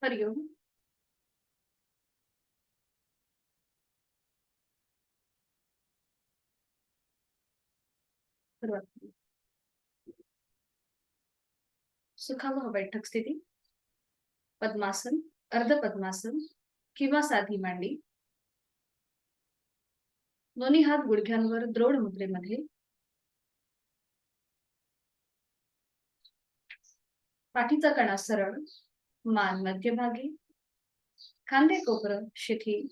हरिओम. सुरुवात करू. सुखावह बैठक स्थिती. पद्मासन, अर्ध पद्मासन किंवा साधी मांडी. दोन्ही हात गुडघ्यांवर द्रोण मुद्रेमध्ये. पाठीचा कणा सरळ, मान मध्यभागी, खांदे कोपरं शिथिल,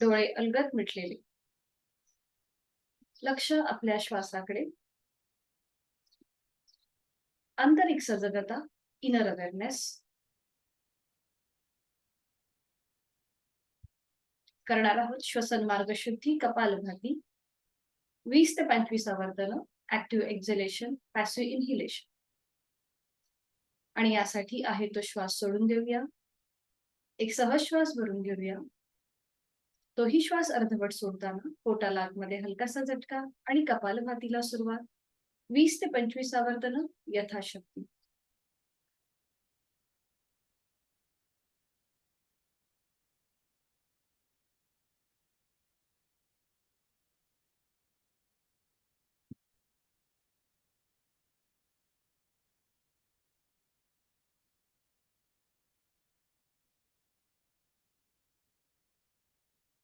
डोळे अलगद मिटलेले. लक्ष आपल्या श्वासाकडे. आंतरिक सजगता, इनर अवेअरनेस. करणार आहोत श्वसन मार्ग शुद्धी कपालभाती. 20 ते 25 आवर्तन ऍक्टिव्ह एक्झलेशन, पॅसिव्ह इन्हिलेशन. आणि यासाठी आहे तो श्वास सोडून देऊया. एक सहज श्वास भरून घेऊया. तोही श्वास अर्धवट सोडताना पोटाला आतमध्ये हलकासा झटका आणि कपालभातीला सुरुवात. 20 ते 25 आवर्तन यथाशक्ती.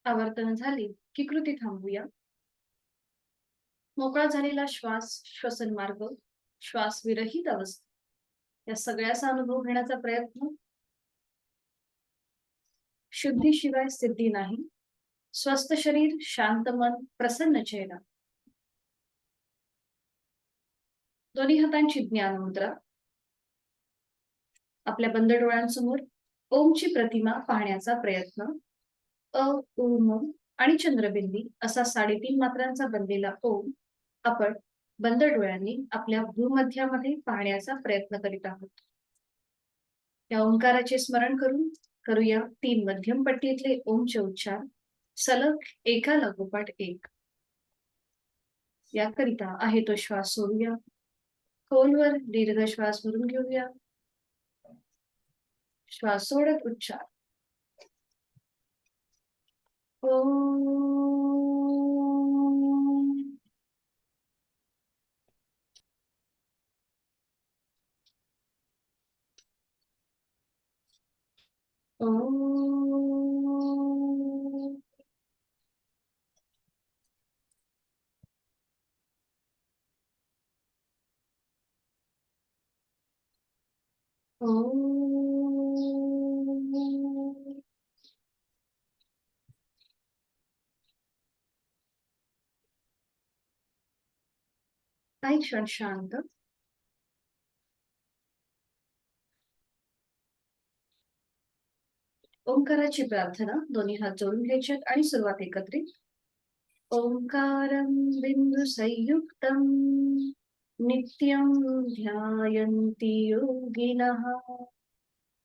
आवर्तन झाली की कृती थांबूया. मोकळा झालेला श्वास, श्वसन मार्ग, श्वास विरहित अवस्था या सगळ्याचा अनुभव घेण्याचा प्रयत्न. शुद्धीशिवाय सिद्धी नाही. स्वस्थ शरीर, शांत मन, प्रसन्न चेहरा. दोन्ही हातांची ज्ञान मुद्रा. आपल्या बंद डोळ्यांसमोर ओमची प्रतिमा पाहण्याचा प्रयत्न. अ, उ, म आणि चंद्रबिंदी असा 3.5 मात्रांचा बनलेला ओम आपण बंद डोळ्यांनी आपल्या भूमध्यामध्ये पाहण्याचा प्रयत्न करीत आहोत. या ओंकाराचे स्मरण करून करूया 3 मध्यम पट्टीतले ओमचे उच्चार सलग एका लागोपाठ एक. याकरिता आहे तो श्वास सोडूया. खोलवर दीर्घ श्वास भरून घेऊया. श्वास सोडत उच्चार. ओम. ओम. ओम. काही क्षण शांत. ओंकाराची प्रार्थना दोन्ही हात जोडून घ्यायचे आणि सुरुवात एकत्रित. ओंकारं बिंदु संयुक्तं नित्यं ध्यायन्ति योगिनः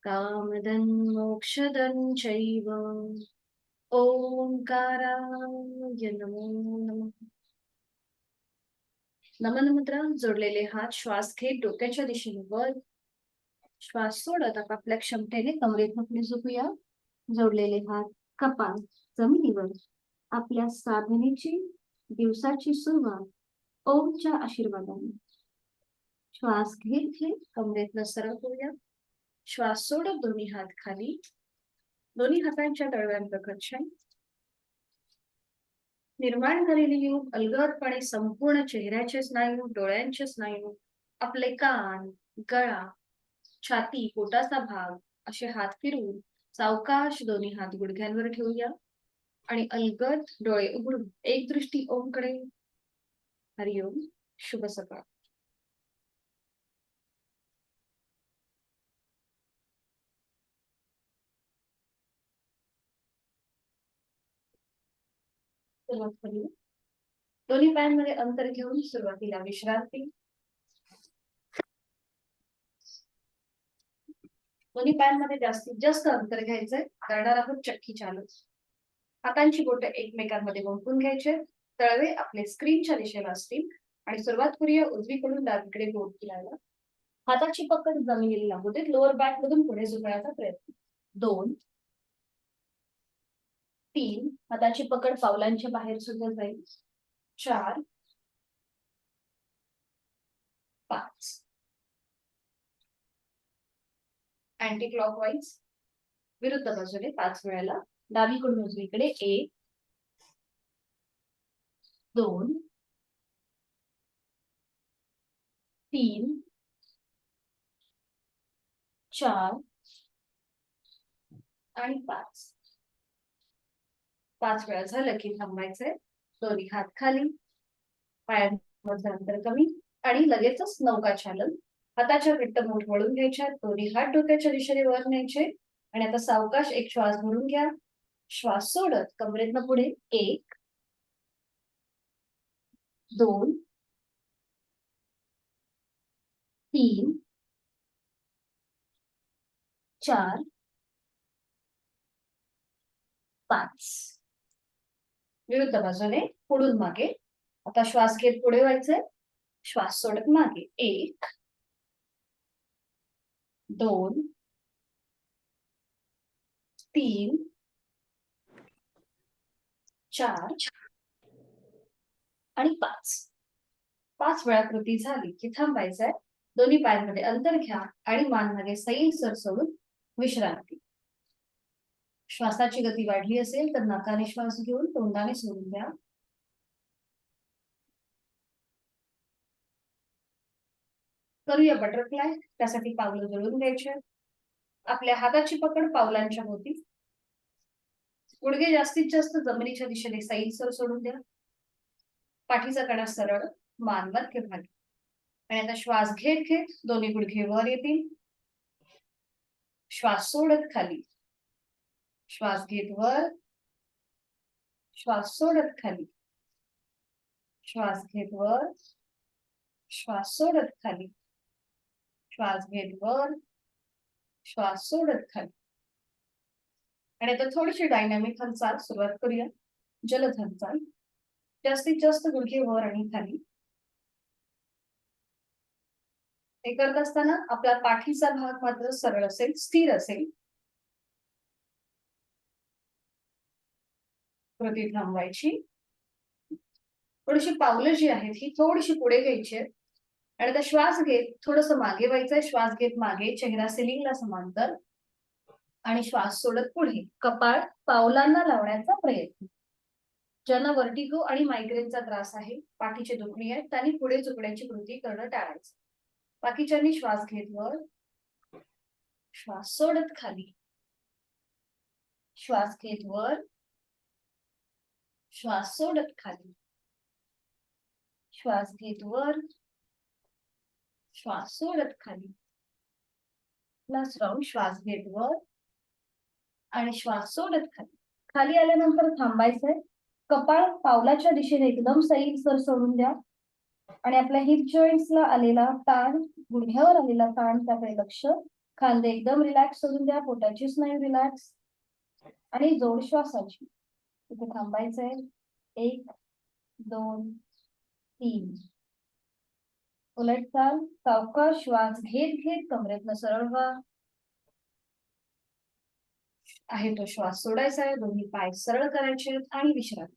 कामदं मोक्षदं चैव. ओंकाराय नमो नमः. नमन मुद्रा. जोडलेले हात श्वास घेत डोक्याच्या दिशेने वर. श्वास सोडत आपापल्या क्षमतेने कमरेत खाली झोपूया. जोडलेले हात कपाळ जमिनीवर. आपल्या साधनेची दिवसाची सुरुवात ओमच्या आशीर्वादाने. श्वास घेत घेत कमरेतनं सरळ करूया. श्वास सोडत दोन्ही हात खाली. दोन्ही हातांच्या तळव्यांवर घर्षण. निर्माण झालेली योग अलगदपणे संपूर्ण चेहऱ्याचे स्नायू, डोळ्यांचे स्नायू, आपले कान, गळा, छाती, पोटाचा भाग असे हात फिरवून सावकाश दोन्ही हात गुडघ्यांवर ठेवूया आणि अलगद डोळे उघडून एक दृष्टी ओमकडे. हरिओम. शुभ सकाळ. सुरुवात करूया. दोन्ही पायांमध्ये अंतर घेऊन सुरुवातीला विश्रांती. दोन्ही पायांमध्ये जास्तीत जास्त अंतर घ्यायचंय. करणार आहोत चक्की चालू. हातांची बोटं एकमेकांमध्ये गुंफून घ्यायचे. तळवे आपले स्क्रीनच्या दिशेला असतील आणि सुरुवात करूया उजवीकडून डावीकडे बोट फिरायला. हाताची पकड जमिनीला लागू देत. लोअर बॅक मधून पुढे झुकण्याचा प्रयत्न. 2 3 हाताची पकड पावलांच्या बाहेर सुद्धा जाईल. 4 5 अँटी क्लॉकवाईज विरुद्ध बाजूने 5 वेळेला डावीकडून उजवीकडे. 1 2 3 4 आणि 5. 5 वेळा झालं की थांबायचंय. दोन्ही हात खाली, पायांमधलं अंतर कमी आणि लगेचच नौकाचालन. हाताच्या घट्ट मूठ वळून घ्यायच्या, दोन्ही हात डोक्याच्या दिशेने वर न्यायचे आणि आता सावकाश एक श्वास भरून घ्या. श्वास सोडत कमरेतनं पुढे. 1 2 3 4 5. विरुद्ध बाजूने पुढून मागे. आता श्वास घेत पुढे व्हायचंय, श्वास सोडत मागे. 1 2 3 4 आणि 5. 5 वेळा कृती झाली की थांबायचंय. दोन्ही पायांमध्ये अंतर घ्या आणि मान मागे सैल सर सोडून विश्रांती. श्वासाची गती वाढली असेल तर नाकाने श्वास घेऊन तोंडाने सोडून द्या. करूया बटरफ्लाय. त्यासाठी पावलं जुळून घ्यायचे. आपल्या हाताची पकड पावलांच्या भोवती. गुडघे जास्तीत जास्त जमिनीच्या दिशेने सैलसर सोडून द्या. पाठीचा कणा सरळ, मान मध्यभागी. आणि आता श्वास घेत घेत दोन्ही गुडघे वर येतील. श्वास सोडत खाली. श्वास घेत वर. श्वास सोडत खाली. श्वास घेत वर. श्वास सोडत खाली. श्वास घेत वर. श्वास सोडत खाली. आणि आता थोडीशी डायनॅमिक हालचाल सुरुवात करूया. जलद हालचाल. जास्तीत जास्त गुडघे वर आणि खाली. हे करत असताना आपला पाठीचा भाग मात्र सरळ असेल, स्थिर असेल. कृती थांबवायची. थोडीशी पावलं जी आहेत ही थोडीशी पुढे घ्यायची आहेत आणि आता श्वास घेत थोडस मागे व्हायचंय. श्वास घेत मागे, चेहरा सिलिंगला समांतर आणि श्वास सोडत पुढे. कपाळ पावलांना लावण्याचा प्रयत्न. ज्यांना वर्टिगो आणि मायग्रेनचा त्रास आहे, पाठीचे दुखणी आहे, त्यांनी पुढे झुकण्याची कृती करणं टाळायचं. बाकीच्यांनी श्वास घेत वर. श्वास सोडत खाली. श्वास घेत वर. श्वास सोडत खाली. श्वास घेत वर. श्वास सोडत खाली. Last round. श्वास घेत वर आणि श्वास सोडत खाली. खाली आल्यानंतर थांबायचंय. कपाळ पावलाच्या दिशेने एकदम सैलसर सोडून द्या आणि आपल्या हिप जॉईंट्सला आलेला ताण, गुडघ्यावर आलेला ताण त्याकडे लक्ष. खांदे एकदम रिलॅक्स सोडून द्या. पोटाची स्नायू रिलॅक्स आणि जोड श्वासाची. इथे थांबायचंय. 1 2 3. उलट चाल. सावकाश श्वास घेत घेत कमरेतनं सरळ व्हा. आहे तो श्वास सोडायचा आहे. दोन्ही पाय सरळ करायचे आणि विश्रांती.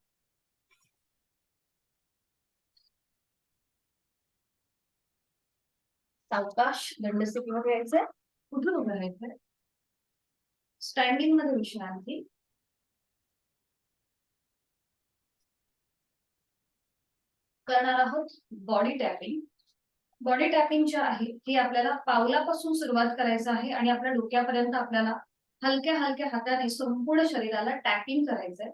सावकाश दंडस्थितीवर यायचंय. कुठून उभं राहायचंय. स्टँडिंग मध्ये विश्रांती. करणार आहोत बॉडी टॅपिंग. बॉडी टॅपिंग जे आहे हे आपल्याला पावलापासून सुरुवात करायचं आहे आणि आपल्या डोक्यापर्यंत आपल्याला हलक्या हलक्या हाताने संपूर्ण शरीराला टॅपिंग करायचंय.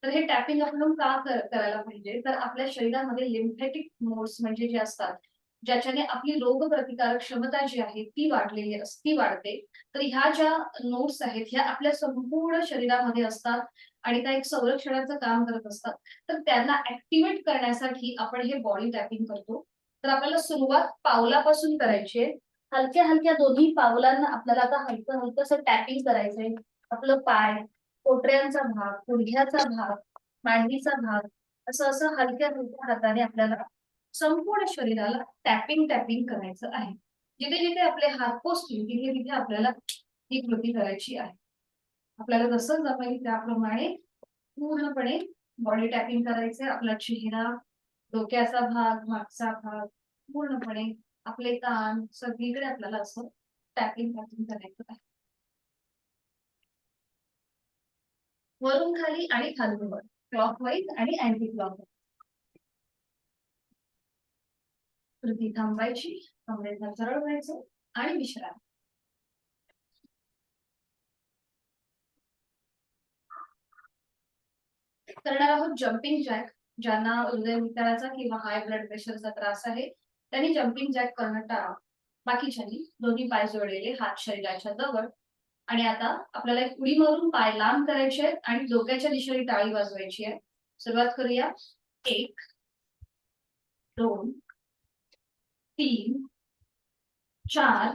तर हे टॅपिंग आपण का करायला पाहिजे, तर आपल्या शरीरामध्ये लिम्फॅटिक नोड्स म्हणजे जे असतात, ज्याच्याने आपली रोगप्रतिकारक क्षमता जी आहे ती वाढते. तर ह्या ज्या नोड्स आहेत ह्या आपल्या संपूर्ण शरीरामध्ये असतात आणि त्या एक संरक्षणाचं काम करत असतात. तर त्यांना ऍक्टिव्हेट करण्यासाठी आपण हे बॉडी टॅपिंग करतो. तर आपल्याला सुरुवात पावलापासून करायची आहे. हलक्या हलक्या दोन्ही पावलांना आपल्याला आता हलकं हलकंसं टॅपिंग करायचंय. आपलं पाय, पोटऱ्यांचा भाग, गुडघ्याचा भाग, मांडीचा भाग असं असं हलक्या हलक्या हाताने आपल्याला संपूर्ण शरीराला टॅपिंग टॅपिंग करायचं आहे. जिथे जिथे आपले हात पोचतील तिथे तिथे आपल्याला ही कृती करायची आहे. आपल्याला जसं जमेल त्याप्रमाणे पूर्णपणे बॉडी टॅपिंग करायचंय. आपला चेहरा, डोक्याचा भाग, मागचा भाग, पूर्णपणे आपले कान सगळीकडे आपल्याला असं टॅपिंग करायचं आहे. वरून खाली आणि खालून वर, क्लॉकवाईज आणि अँटी क्लॉकवाईज. कृती थांबायची, कमरेचा सरळ व्हायचं आणि विश्राम. करणार आहोत जम्पिंग जॅक. ज्यांना हृदयविकाराचा किंवा हाय ब्लड प्रेशरचा त्रास आहे त्यांनी जम्पिंग जॅक करणं टाळा. बाकीच्यांनी दोन्ही पाय जोडलेले, हात शरीराच्या जवळ. आणि आता आपल्याला एक उडी मारून पाय लांब करायचे आहेत आणि डोक्याच्या दिशेने टाळी वाजवायची आहे. सुरुवात करूया. 1 2 3 4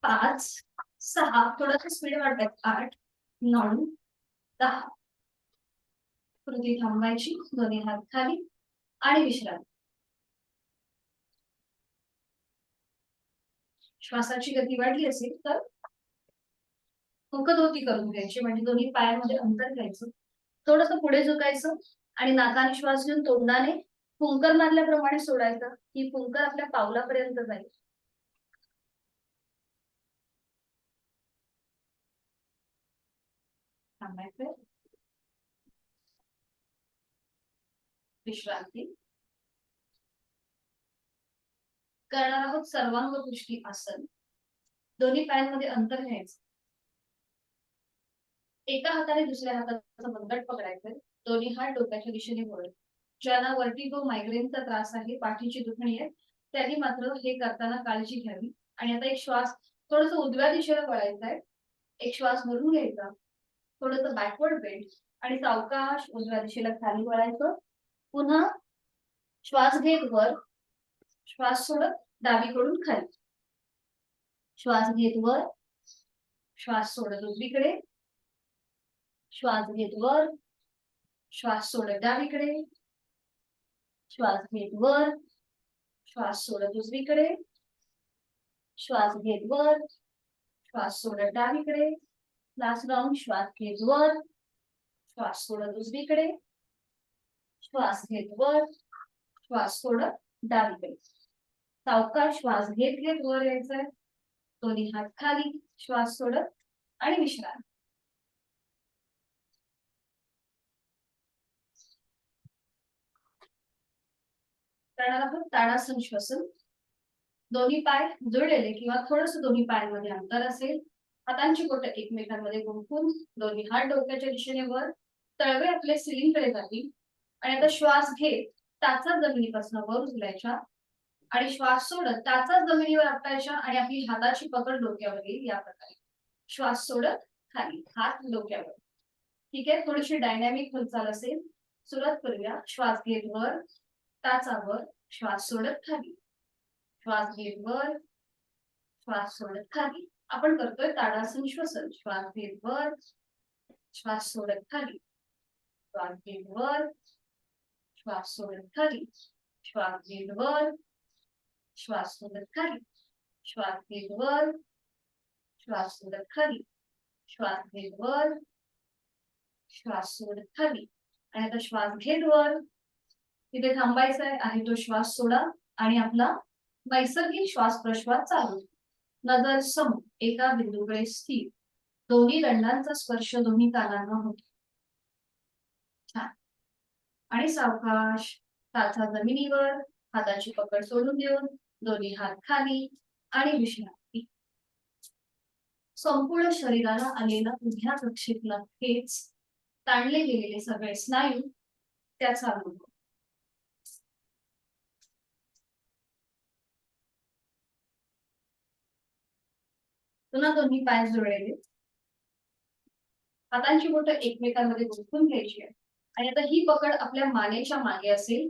5 6. थोडंसं स्पीड वाढवायचं. 8 9 10. कृती थांबायची, दोन्ही हात खाली आणि विश्राम. श्वासाची गती वाढली असेल तर मुखधोती करून घ्यायची, म्हणजे दोन्ही पायांमध्ये अंतर घ्यायचं. थोडंसं पुढे झुकायचं आणि नाकाने श्वास घेऊन तोंडाने फुंकर मारल्याप्रमाणे सोडायचं. ही फुंकर आपल्या पावलापर्यंत जाईल. थांबायचं. विश्रांती. करणार आहोत सर्वांग पुष्टी आसन. दोन्ही पायांमध्ये अंतर घ्यायचं. एका हाताने दुसऱ्या हाताचा मनगट पकडायचं. दोन्ही हात डोक्याच्या दिशेने वळत. ज्यांना वर्टिगो, मायग्रेनचा त्रास आहे, पाठीची दुखणी आहे, त्यांनी मात्र हे करताना काळजी घ्यावी. आणि आता एक श्वास थोडस उजव्या दिशेला वळायचा आहे. एक श्वास भरून घ्यायचा, थोडस बॅकवर्ड बेंड आणि सावकाश उजव्या दिशेला खाली वळायचं. पुन्हा श्वास घेत वर, श्वास सोडत डावीकडून खाली. श्वास घेत वर, श्वास सोडत उजवीकडे, श्वास घेत वर, श्वास सोडत डावीकडे, श्वास घेत वर, श्वास सोडत उजवीकडे, श्वास घेत वर, श्वास सोडत डावीकडे. Last round. श्वास घेत वर, श्वास सोडत उजवीकडे, श्वास घेत वर, श्वास सोडत डावीकडे. सावकाश श्वास घेत घेत वर यायचंय. दोन्ही हात खाली, श्वास सोडत आणि विश्राम. करणार आहोत ताडासन श्वसन. दोन्ही पाय जोडलेले किंवा थोडस दोन्ही पायांमध्ये अंतर असेल. हातांची बोटं एकमेकांमध्ये गुंफून दोन्ही हात डोक्याच्या दिशेने वर, तळवे आपले सिलिंगकडे जातील. आणि आता श्वास घेत टाचा जमिनीपासून वर उचलायच्या आणि श्वास सोडत टाचा जमिनीवर आपटायच्या आणि आपली हाताची पकड डोक्यावर येईल. या प्रकारे श्वास सोडत खाली, हात डोक्यावर. ठीक आहे. थोडीशी डायनॅमिक हालचाल असेल. सुरुवात करूया. श्वास घेत वर, टाचावर, श्वास सोडत खाली, श्वास घेत वर, श्वास सोडत खाली. आपण करतोय ताडासन श्वसन. श्वास घेत वर, श्वास सोडत खाली, श्वास घेत वर, श्वास सोडत खाली, श्वास घेत वर, श्वास सोडत खाली, श्वास घेत वर, श्वास सोडत खाली, श्वास घेत वर, श्वास सोडत खाली. आणि आता श्वास घेत वर, तिथे थांबायचा आहे तो श्वास सोडा आणि आपला नैसर्गिक श्वास प्रश्वास चालू. नजर सम एका बिंदूकडे स्थिर. दोन्ही दंडांचा स्पर्श दोन्ही कानांना होतो. छान. आणि सावकाश टाचा जमिनीवर, हाताची पकड सोडून देऊन दोन्ही हात खाली आणि विश्रांती. संपूर्ण शरीराला आलेला उभ्या कक्षेतला खेच, ताणले गेलेले सगळे स्नायू, त्याचा अनुभव. पुन्हा दोन्ही पाय जोडलेले, हातांची बोटं एकमेकांमध्ये गुंफून घ्यायची आहे. आणि आता ही पकड आपल्या मानेच्या मागे असेल.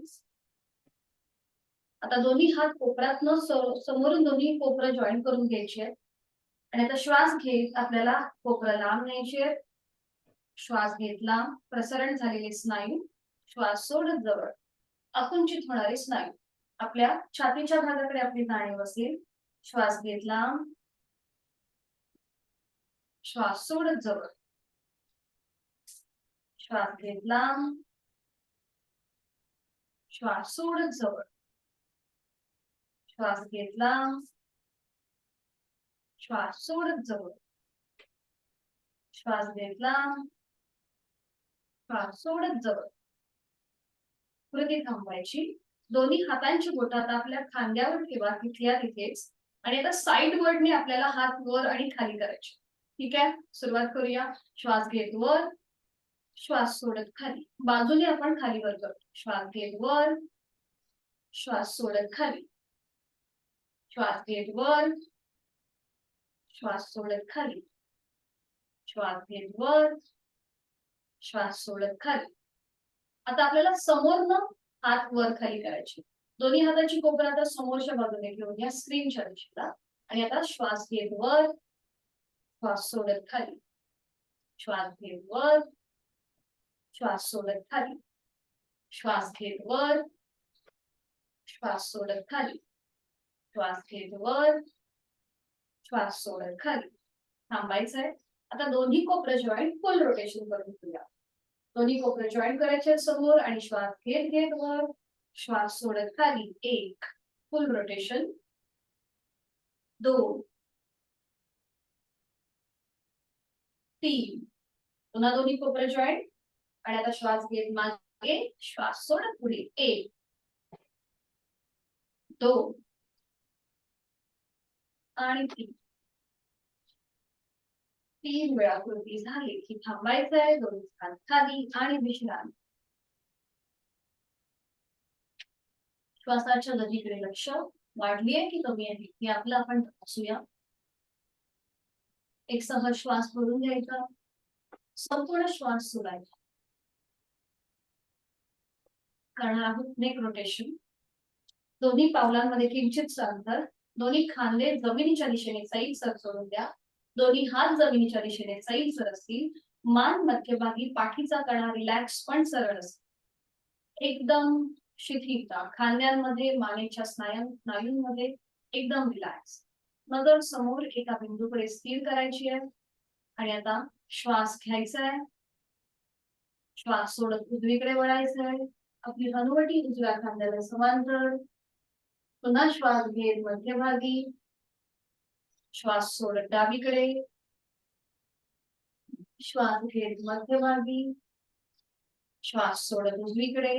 आता दोन्ही हात कोपरातनं समोरून दोन्ही कोपरं जॉईन करून घ्यायची आहे. आणि आता श्वास घेत आपल्याला कोपरं लांब न्यायची आहे. श्वास घेतला, प्रसरण झालेले स्नायू, श्वास सोडत जवळ, आकुंचित होणारे स्नायू. आपल्या छातीच्या भागाकडे आपली जाणीव असेल. श्वास घेतला, श्वास सोडत जवळ, श्वास घेतला, श्वास सोडत जवळ, श्वास घेतला, श्वास सोडत जवळ, श्वास घेतला, श्वास सोडत जवळ. कृती थांबवायची. दोन्ही हातांची बोटं आता आपल्या खांद्यावर ठेवा, तिथल्या तिथेच. आणि आता साइड वर्डने आपल्याला हात वर आणि खाली करायचे. ठीक आहे, सुरुवात करूया. श्वास घेत वर, श्वास सोडत खाली. बाजूने आपण खाली वर करतो. श्वास घेत वर, श्वास सोडत खाली, श्वास घेत वर, श्वास सोडत खाली, श्वास घेत वर, श्वास सोडत खाली. आता आपल्याला समोरनं हात वर खाली करायचे. दोन्ही हाताची कोपर आता समोरच्या बाजूने घेऊन स्क्रीनच्या दिशेला. आणि आता श्वास घेत वर, श्वास सोडत खाली, श्वास घेत वर, श्वास सोडत खाली, श्वास घेत वर, श्वास सोडत खाली, श्वास घेत वर, श्वास सोडत खाली. थांबायचं आहे. आता दोन्ही कोपर जॉईंट फुल रोटेशन करून घेऊया. दोन्ही कोपर जॉईंट करायचे समोर आणि श्वास घेत घेत वर, श्वास सोडत खाली. 1 फुल रोटेशन, 2, 3. पुन्हा दोन्ही कोपर जॉईंट आणि आता श्वास घेत मागे, श्वास सोडत पुढे. 1, 2 आणि 3. 3 वेळा कृती झाली की थांबायचं आहे. दोन्ही हात खाली आणि विश्रांती. श्वासाच्या गतीकडे लक्ष. वाढली आहे की कमी आहे हे आपलं आपण तपासूया. एक सहज श्वास भरून घ्यायचा, संपूर्ण श्वास सोडायचा. करणार आहोत नेक रोटेशन. दोन्ही पावलांमध्ये किंचित अंतर. दोन्ही खांदे जमिनीच्या दिशेने सैलसर सोडून द्या. दोन्ही हात जमिनीच्या दिशेने सैलसर असतील. मान मध्यभागी, पाठीचा कणा रिलॅक्स पण सरळ असतो. एकदम शिथिलता खांद्यांमध्ये, मानेच्या स्नायूंमध्ये एकदम रिलॅक्स. नजर समोर एका बिंदूकडे स्थिर करायची आहे. आणि आता श्वास घ्यायचा आहे, श्वास सोडत उजवीकडे वळायचं आहे. आपली हनुवटी उजव्या खांद्याला समांतर. पुन्हा श्वास घेत मध्यभागी, श्वास सोडत डावीकडे, श्वास घेत मध्यभागी, श्वास सोडत उजवीकडे,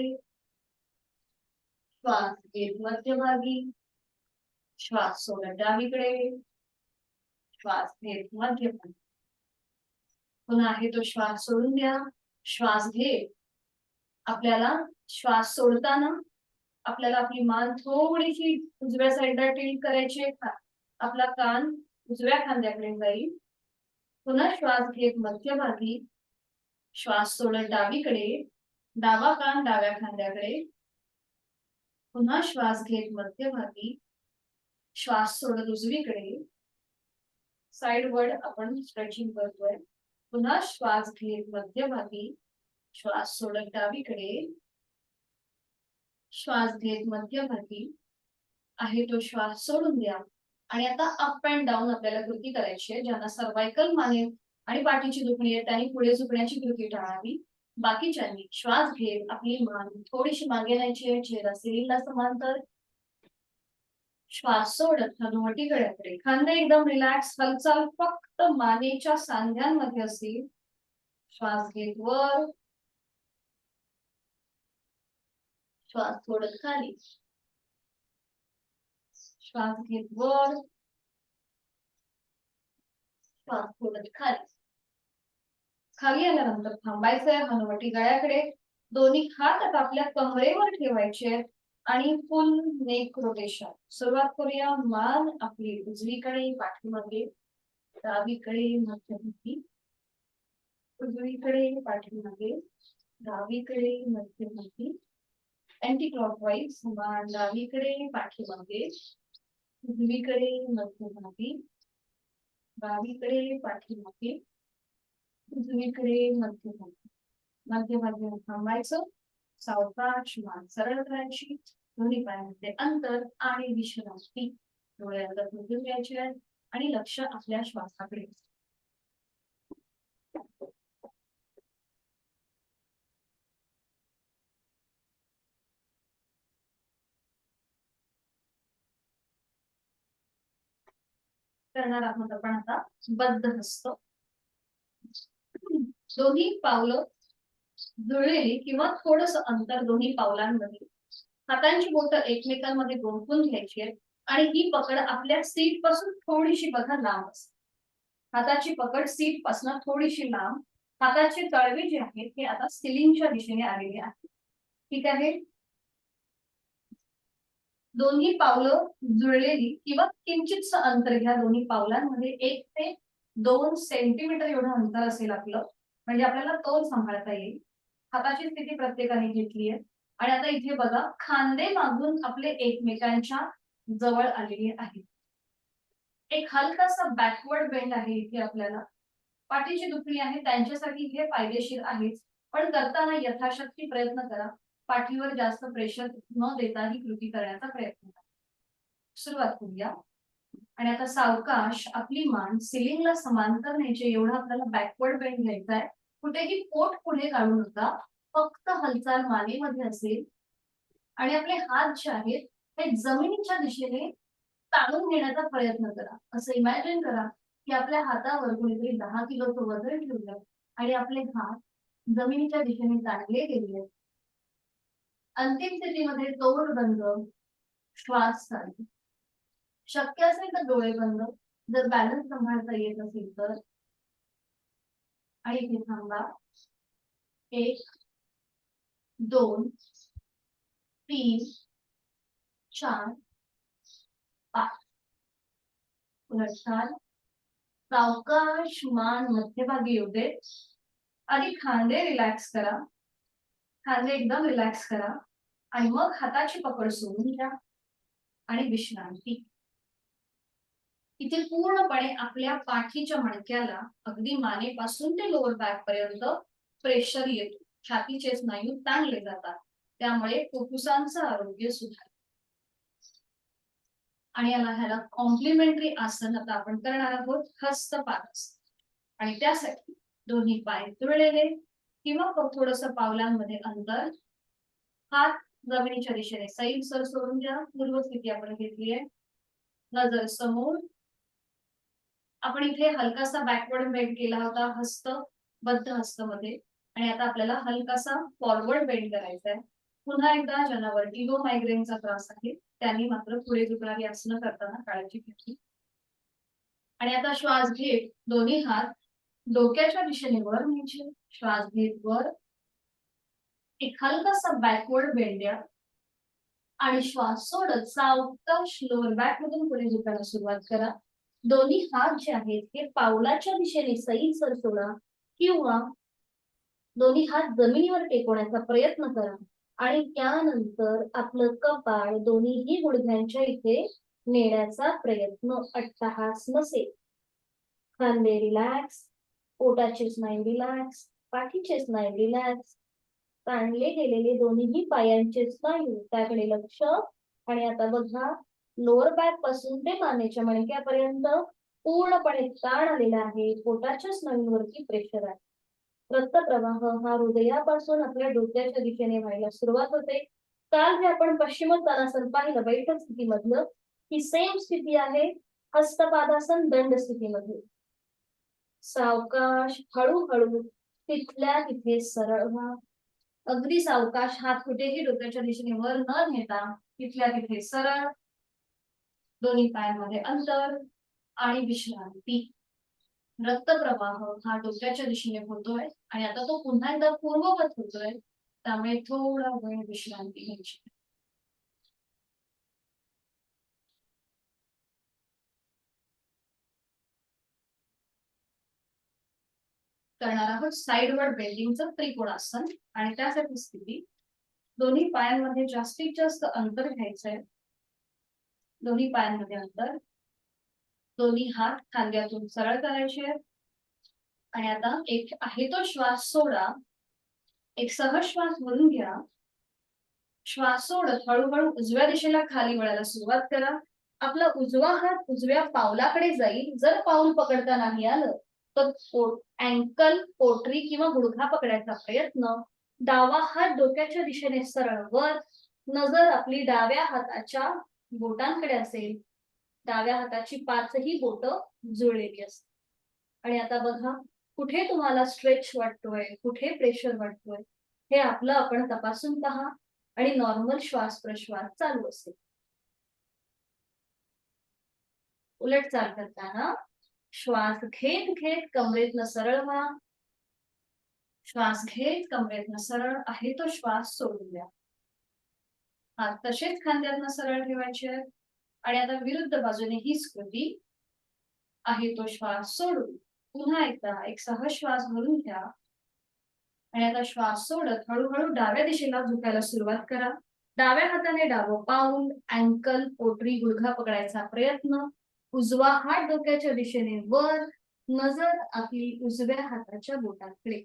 श्वास घेत मध्यभागी, श्वास सोडत डावीकडे, श्वास घेत मध्यभागी. पुन्हा आहे तो श्वास सोडून द्या. श्वास घेत आपल्याला श्वास सोडताना आपल्याला आपली मान थोडीशी उजव्या साईडला टिल्ट करायची आहे. आपला कान उजव्या खांद्याकडे जाईल. पुन्हा श्वास घेत मध्यभागी, श्वास सोडत डावीकडे, डावा कान डाव्या खांद्याकडे. पुन्हा श्वास घेत मध्यभागी, श्वास सोडत उजवीकडे. साइड वर्ड आपण स्ट्रेचिंग करतोय. पुन्हा श्वास घेत मध्यभागी, श्वास सोडत डावीकडे, श्वास घेत मध्यभागी. आहे तो श्वास सोडून द्या. आणि आता अप अँड डाऊन आपल्याला कृती करायची आहे. ज्यांना सर्वायकल माने आणि पाठीची दुखणी आहे त्यांनी पुढे झुकण्याची कृती टाळावी. बाकीच्यांनी श्वास घेत आपली मान थोडीशी मागे न्यायची आहे, चेहरा सिलिंगला समांतर. श्वास सोडत हनुवटी गळ्याकडे, खांदे एकदम रिलॅक्स. हालचाल फक्त मानेच्या सांध्यांमध्ये असेल. श्वास घेत वर, श्वास सोडत खाली, श्वास घेत वर, श्वास सोडत खाली. खाली आल्यानंतर थांबायचंय. हनुवटी गळ्याकडे, दोन्ही हात आता आपल्या कमरेवर ठेवायचे आणि फुल नेक रोटेशन. सुरुवात करूया. मान आपली उजवीकडे, पाठीमागे, डावीकडे, मध्यभागी, उजवीकडे, पाठीमागे, डावीकडे, मध्यभागी. Anti clockwise. मान डावीकडे, पाठीमागे, उजवीकडे, मध्यभागी, डावीकडे, पाठीमागे, उजवीकडे, मध्यभागी. मध्यभागी थांबायचं. सावकाश मान सरळ करायची. दोन्ही पायामध्ये अंतर आणि विश्रांती. डोळे अंतर झोपून घ्यायचे आहेत आणि लक्ष आपल्या श्वासाकडे. करणार आहोत आपण आता बद्ध हस्त. दोन्ही पावलं जुळलेली किंवा थोडस अंतर दोन्ही पावलांमध्ये, हातांची बोटं एकमेकांमध्ये गुंफून घ्यायची आहे आणि ही पकड आपल्या सीट पासून थोडीशी बघा लांब असते. हाताची पकड सीट पासून थोडीशी लांब, हाताचे तळवे जे आहेत ते आता सिलिंगच्या दिशेने आलेले आहेत. ठीक आहे. दोन्ही पावलं जुळलेली किंवा किंचितच अंतर घ्या दोन्ही पावलांमध्ये, 1 ते 2 सेंटीमीटर एवढं अंतर असेल आपलं, म्हणजे आपल्याला तोल सांभाळता येईल. हाताची स्थिती प्रत्येकाने घेतली आहे आणि आता इथे बघा खांदे मागून आपले एकमेकांच्या जवळ आलेले आहेत. एक हलकासा बॅकवर्ड बेंड आहे इथे आपल्याला. पाठीची दुखणी आहे त्यांच्यासाठी हे फायदेशीर आहेच, पण करताना यथाशक्ती प्रयत्न करा. पाठीवर जास्त प्रेशर न देता ही कृती करण्याचा प्रयत्न करा. सुरुवात करूया. आणि आता सावकाश आपली मान सिलिंगला समांतर न्यायची, एवढा आपल्याला बॅकवर्ड बेंड घ्यायचा आहे. कुठेही पोट पुढे काढू नका, फक्त हालचाल मानेमध्ये असेल आणि आपले हात जे आहेत ते जमिनीच्या दिशेने ताणून घेण्याचा प्रयत्न करा. असं इमॅजिन करा की आपल्या हातावर कोणीतरी 10 किलोचं वजन ठेवलं आणि आपले हात जमिनीच्या दिशेने ताणले गेले. अंतिम स्थितीमध्ये तोंड बंद, श्वास चालू. शक्य असेल तर डोळे बंद, जर बॅलन्स सांभाळता येत असेल तर. आणि इथे थांबा. 1 2 3 4 5. पुनश्चार. सावकाश मान मध्यभागी येऊ दे. आधी खांदे रिलॅक्स करा, खांदे एकदम रिलॅक्स करा आणि मग हाताची पकड सोडून घ्या आणि विश्रांती. इथे पूर्णपणे आपल्या पाठीच्या मणक्याला अगदी मानेपासून ते लोअर बॅक पर्यंत प्रेशर येतो. छातीचे स्नायू ताणले जातात, त्यामुळे फुफ्फुसांचं आरोग्य सुधारते. आणि ह्याला कॉम्प्लिमेंटरी आसन आता आपण करणार आहोत, हस्तपादासन. आणि त्यासाठी दोन्ही पाय जुळलेले किंवा थोडस पावलांमध्ये अंतर, हात जमिनीच्या दिशेने सैलसर सोडून द्या. पूर्व स्थिती आपण घेतली आहे. नजर समोर. आपण इथे हलकासा बॅकवर्ड बेंड केला होता हस्त, बद्ध हस्त मध्ये, आणि आता आपल्याला हलकासा फॉरवर्ड बेंड करायचा आहे. पुन्हा एकदा ज्यांना वर्टिगो मायग्रेनचा त्रास आहे त्यांनी मात्र पुढे झुकणारी आसनं करताना काळजी घ्यावी. आणि आता श्वास घेत दोन्ही हात डोक्याच्या दिशेने वर न्यायचे. श्वास घेत वर, एक हलकासा बॅकवर्ड बेंड द्या आणि श्वास सोडत सावकाश लोअर बॅक मधून पुढे झुकायला सुरुवात करा. दोन्ही हात जे आहेत हे पावलाच्या दिशेने सैलसर सोडा किंवा दोन्ही हात जमिनीवर टेकवण्याचा प्रयत्न करा आणि त्यानंतर आपलं कपाळ दोन्हीही गुडघ्यांच्या इथे नेण्याचा प्रयत्न. अट्टहास नसेल. खांदे रिलॅक्स, पोटाचे स्नायू रिलॅक्स, पाठीचे स्नायू रिलॅक्स, ताणले गेलेले दोन्हीही पायांचे स्नायू त्याकडे लक्ष. आणि आता बघा लोअर बॅक पासून ते मानेच्या मणक्यापर्यंत पूर्णपणे ताण आलेला आहे. पोटाच्या स्नायूंवरती प्रेशर आहे. रक्तप्रवाह हा हृदयापासून आपल्या डोक्याच्या दिशेने व्हायला सुरुवात होते. काल जे आपण पश्चिमोत्तानासन पाहिलं बैठक स्थितीमधलं, ही सेम स्थिती आहे हस्तपादासन दंड स्थितीमध्ये. सावकाश हळूहळू तिथल्या तिथे सरळ व्हा. अगदी सावकाश, हात कुठेही डोक्याच्या दिशेने वर न नेता तिथल्या तिथे सरळ. दोन्ही पायांमध्ये अंतर आणि विश्रांती. रक्तप्रवाह हा डोक्याच्या दिशेने होतोय आणि आता तो पुन्हा एकदा पूर्ववत होतोय, त्यामुळे थोडा वेळ विश्रांती घ्यायची. करणार आहोत साइडवर्ड बेंडिंगचं त्रिकोणासन. आणि त्यासाठी स्थिती, दोन्ही पायांमध्ये जास्तीत जास्त अंतर घ्यायचंय. दोन्ही पायांमध्ये अंतर, दोन्ही हात खांद्यातून सरळ करायचे. आणि आता एक आहे तो श्वास सोडा, एक सहज श्वास भरून घ्या. श्वास सोडत हळूहळू उजव्या दिशेला खाली वळायला सुरुवात करा. आपला उजवा हात उजव्या पावलाकडे जाईल. जर पाऊल पकडता नाही आलं तर अँकल, पोटरी किंवा गुडघा पकडायचा प्रयत्न. डावा हात डोक्याच्या दिशेने सरळ वर. नजर आपली डाव्या हाताच्या बोटांकडे असेल. डाव्या हाताची 5ही बोटं जुळलेली असते. आणि आता बघा, कुठे तुम्हाला स्ट्रेच वाटतोय, कुठे प्रेशर वाटतोय, हे आपलं आपण तपासून पहा आणि नॉर्मल श्वास प्रश्वास चालू असेल. उलट चाल करताना श्वास घेत घेत कमरेतनं सरळ व्हा. श्वास घेत कमरेतनं सरळ आहे तो श्वास सोडून द्या. हात तसेच खांद्यातनं सरळ ठेवायचे आणि आता विरुद्ध बाजूने हीच कृती. आहे तो श्वास सोडून पुन्हा एकदा एक सहज श्वास भरून घ्या आणि आता श्वास सोडत हळूहळू डाव्या दिशेला झुकायला सुरुवात करा. डाव्या हाताने डावं पाऊल, अँकल, पोटरी, गुडघा पकडायचा प्रयत्न. उजवा हात डोक्याच्या दिशेने वर, नजर आपली उजव्या हाताच्या बोटाकडे.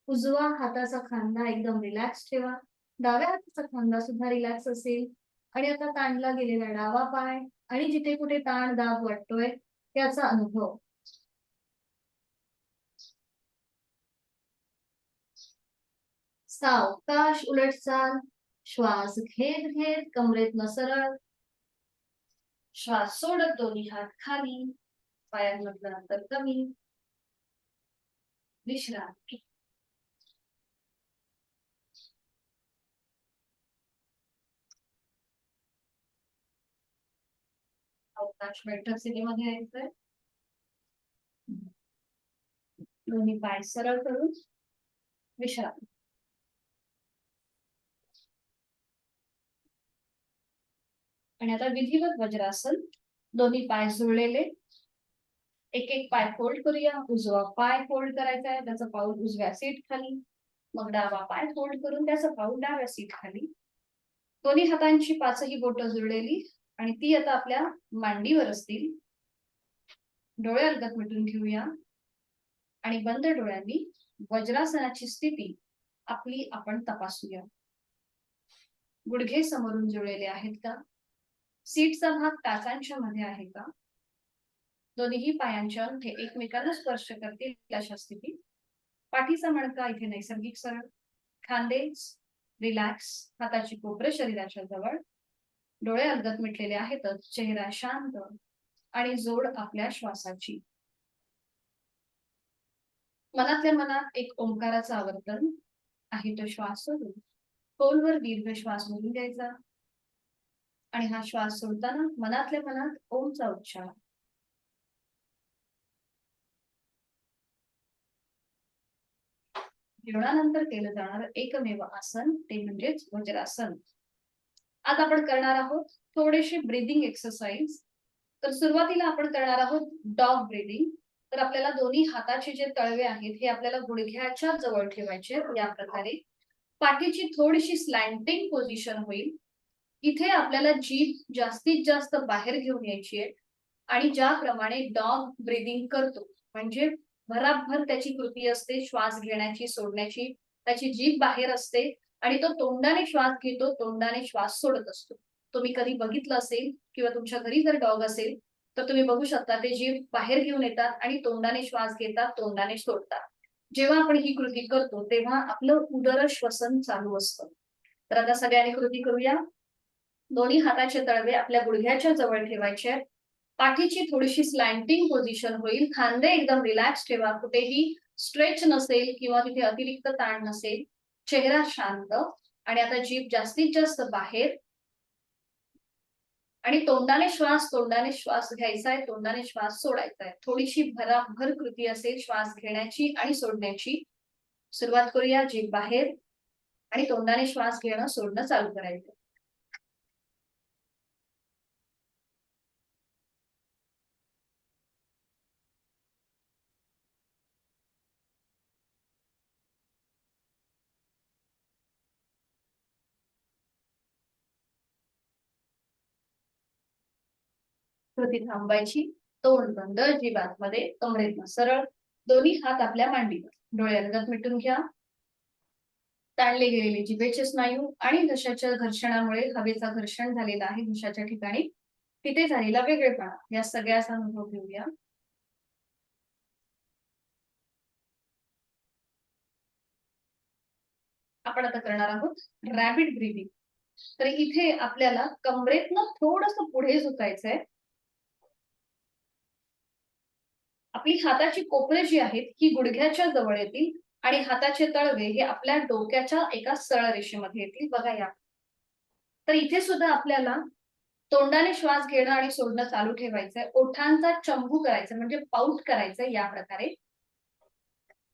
उजवा हाताचा खांदा एकदम रिलॅक्स ठेवा. डाव्या हाताचा खांदा सुद्धा रिलॅक्स असेल आणि आता ताणला गेलेला डावा पाय आणि जिथे कुठे ताण दाब वाटतोय त्याचा अनुभव. सावकाश उलट चाल. श्वास घेत घेत कमरेतनं सरळ. श्वास सोडत दोन्ही हात खाली. पायांमधलं अंतर कमी. विश्रांती. अवकाश बैठक स्थितीमध्ये यायचंय. दोन्ही पाय सरळ करून विश्रांती. आणि आता विधिवत वज्रासन. दोन्ही पाय जुळलेले. एक एक पाय फोल्ड करूया. उजवा पाय फोल्ड करायचा आहे, त्याचं पाऊल उजव्या सीट खाली. मग डावा पाय फोल्ड करून त्याचं पाऊल डाव्या सीट खाली. दोन्ही हातांची पाचही बोटं जुळलेली आणि ती आता आपल्या मांडीवर असतील. डोळे अलगद मिटून घेऊया आणि बंद डोळ्यांनी वज्रासनाची स्थिती आपली आपण तपासूया. गुडघे समोरून जुळलेले आहेत का? सीटचा भाग टाचांच्या मध्ये आहे का? दोन्ही पायांचे अंगठे एकमेकांना स्पर्श करतील अशा स्थितीत. पाठीचा मणका इथे नैसर्गिक सरळ. खांदे रिलॅक्स. हाताची कोपरे शरीराच्या जवळ. डोळे अलगद मिटलेले आहेतच. चेहरा शांत आणि जोड आपल्या श्वासाची. मनातल्या मनात एक ओंकाराचं आवर्तन. आहे तो श्वास सोडून खोलवर दीर्घ श्वास भरून घ्यायचा आणि हा श्वास सोडताना मनातल्या मनात ओमचा उच्चार. जेवणानंतर केलं जाणारं एकमेव आसन ते म्हणजेच वज्रासन. आता आपण करणार आहोत थोडेसे ब्रीदिंग एक्सरसाइज. तर सुरुवातीला आपण करणार आहोत डॉग ब्रीदिंग. तर आपल्याला दोन्ही हाताचे जे तळवे आहेत हे आपल्याला गुडघ्याच्या जवळ ठेवायचे. या प्रकारे पाठीची थोडीशी स्लॅन्टिंग पोझिशन होईल. इथे आपल्याला जीभ जास्तीत जास्त बाहेर घेऊन यायची आहे आणि ज्याप्रमाणे डॉग ब्रीदिंग करतो म्हणजे भराभर त्याची कृती असते श्वास घेण्याची सोडण्याची. त्याची जीभ बाहेर असते आणि तो तोंडाने श्वास घेतो, तोंडाने श्वास सोडत असतो. तुम्ही कधी बघितलं असेल किंवा तुमच्या घरी जर डॉग असेल तर तुम्ही बघू शकता ते जीभ बाहेर घेऊन येतात आणि तोंडाने श्वास घेतात, तोंडाने सोडतात. जेव्हा आपण ही कृती करतो तेव्हा आपलं उदर श्वसन चालू असतं. तर आता सगळ्यांनी कृती करूया. दोन्ही हाताचे तळवे आपल्या गुडघ्याच्या जवळ ठेवायचे. पाठीची थोडीशी स्लॅन्टिंग पोझिशन होईल. खांदे एकदम रिलॅक्स ठेवा. कुठेही स्ट्रेच नसेल किंवा तिथे अतिरिक्त ताण नसेल. चेहरा शांत आणि आता जीभ जास्तीत जास्त बाहेर आणि तोंडाने श्वास घ्यायचा आहे, तोंडाने श्वास सोडायचा आहे. थोडीशी भराभर कृती असेल श्वास घेण्याची आणि सोडण्याची. सुरुवात करूया. जीभ बाहेर आणि तोंडाने श्वास घेणं सोडणं चालू करायचं. कृती थांबायची. तोंड बंद, जीभ आतमध्ये, कमरेतनं सरळ. दोन्ही हात आपल्या मांडीवर. डोळे अलगद मिटून घ्या. ताणले गेलेले जिभेचे स्नायू आणि घशाच्या घर्षणामुळे हवेचा घर्षण झालेला आहे घशाच्या ठिकाणी. तिथे झालेला वेगळेपणा या सगळ्याचा अनुभव घेऊया. आपण आता करणार आहोत रॅपिड ब्रीदिंग. तर इथे आपल्याला कमरेतनं थोडंसं पुढे झुकायचंय आपली हाताची कोपरे जी आहेत ही गुडघ्याच्या जवळ येतील आणि हाताचे तळवे हे आपल्या डोक्याच्या एका सरळ रेषेमध्ये येतील. बघा या. तर इथे सुद्धा आपल्याला तोंडाने श्वास घेणं आणि सोडणं चालू ठेवायचंय. ओठांचा चंबू करायचा म्हणजे पाऊट करायचंय या प्रकारे.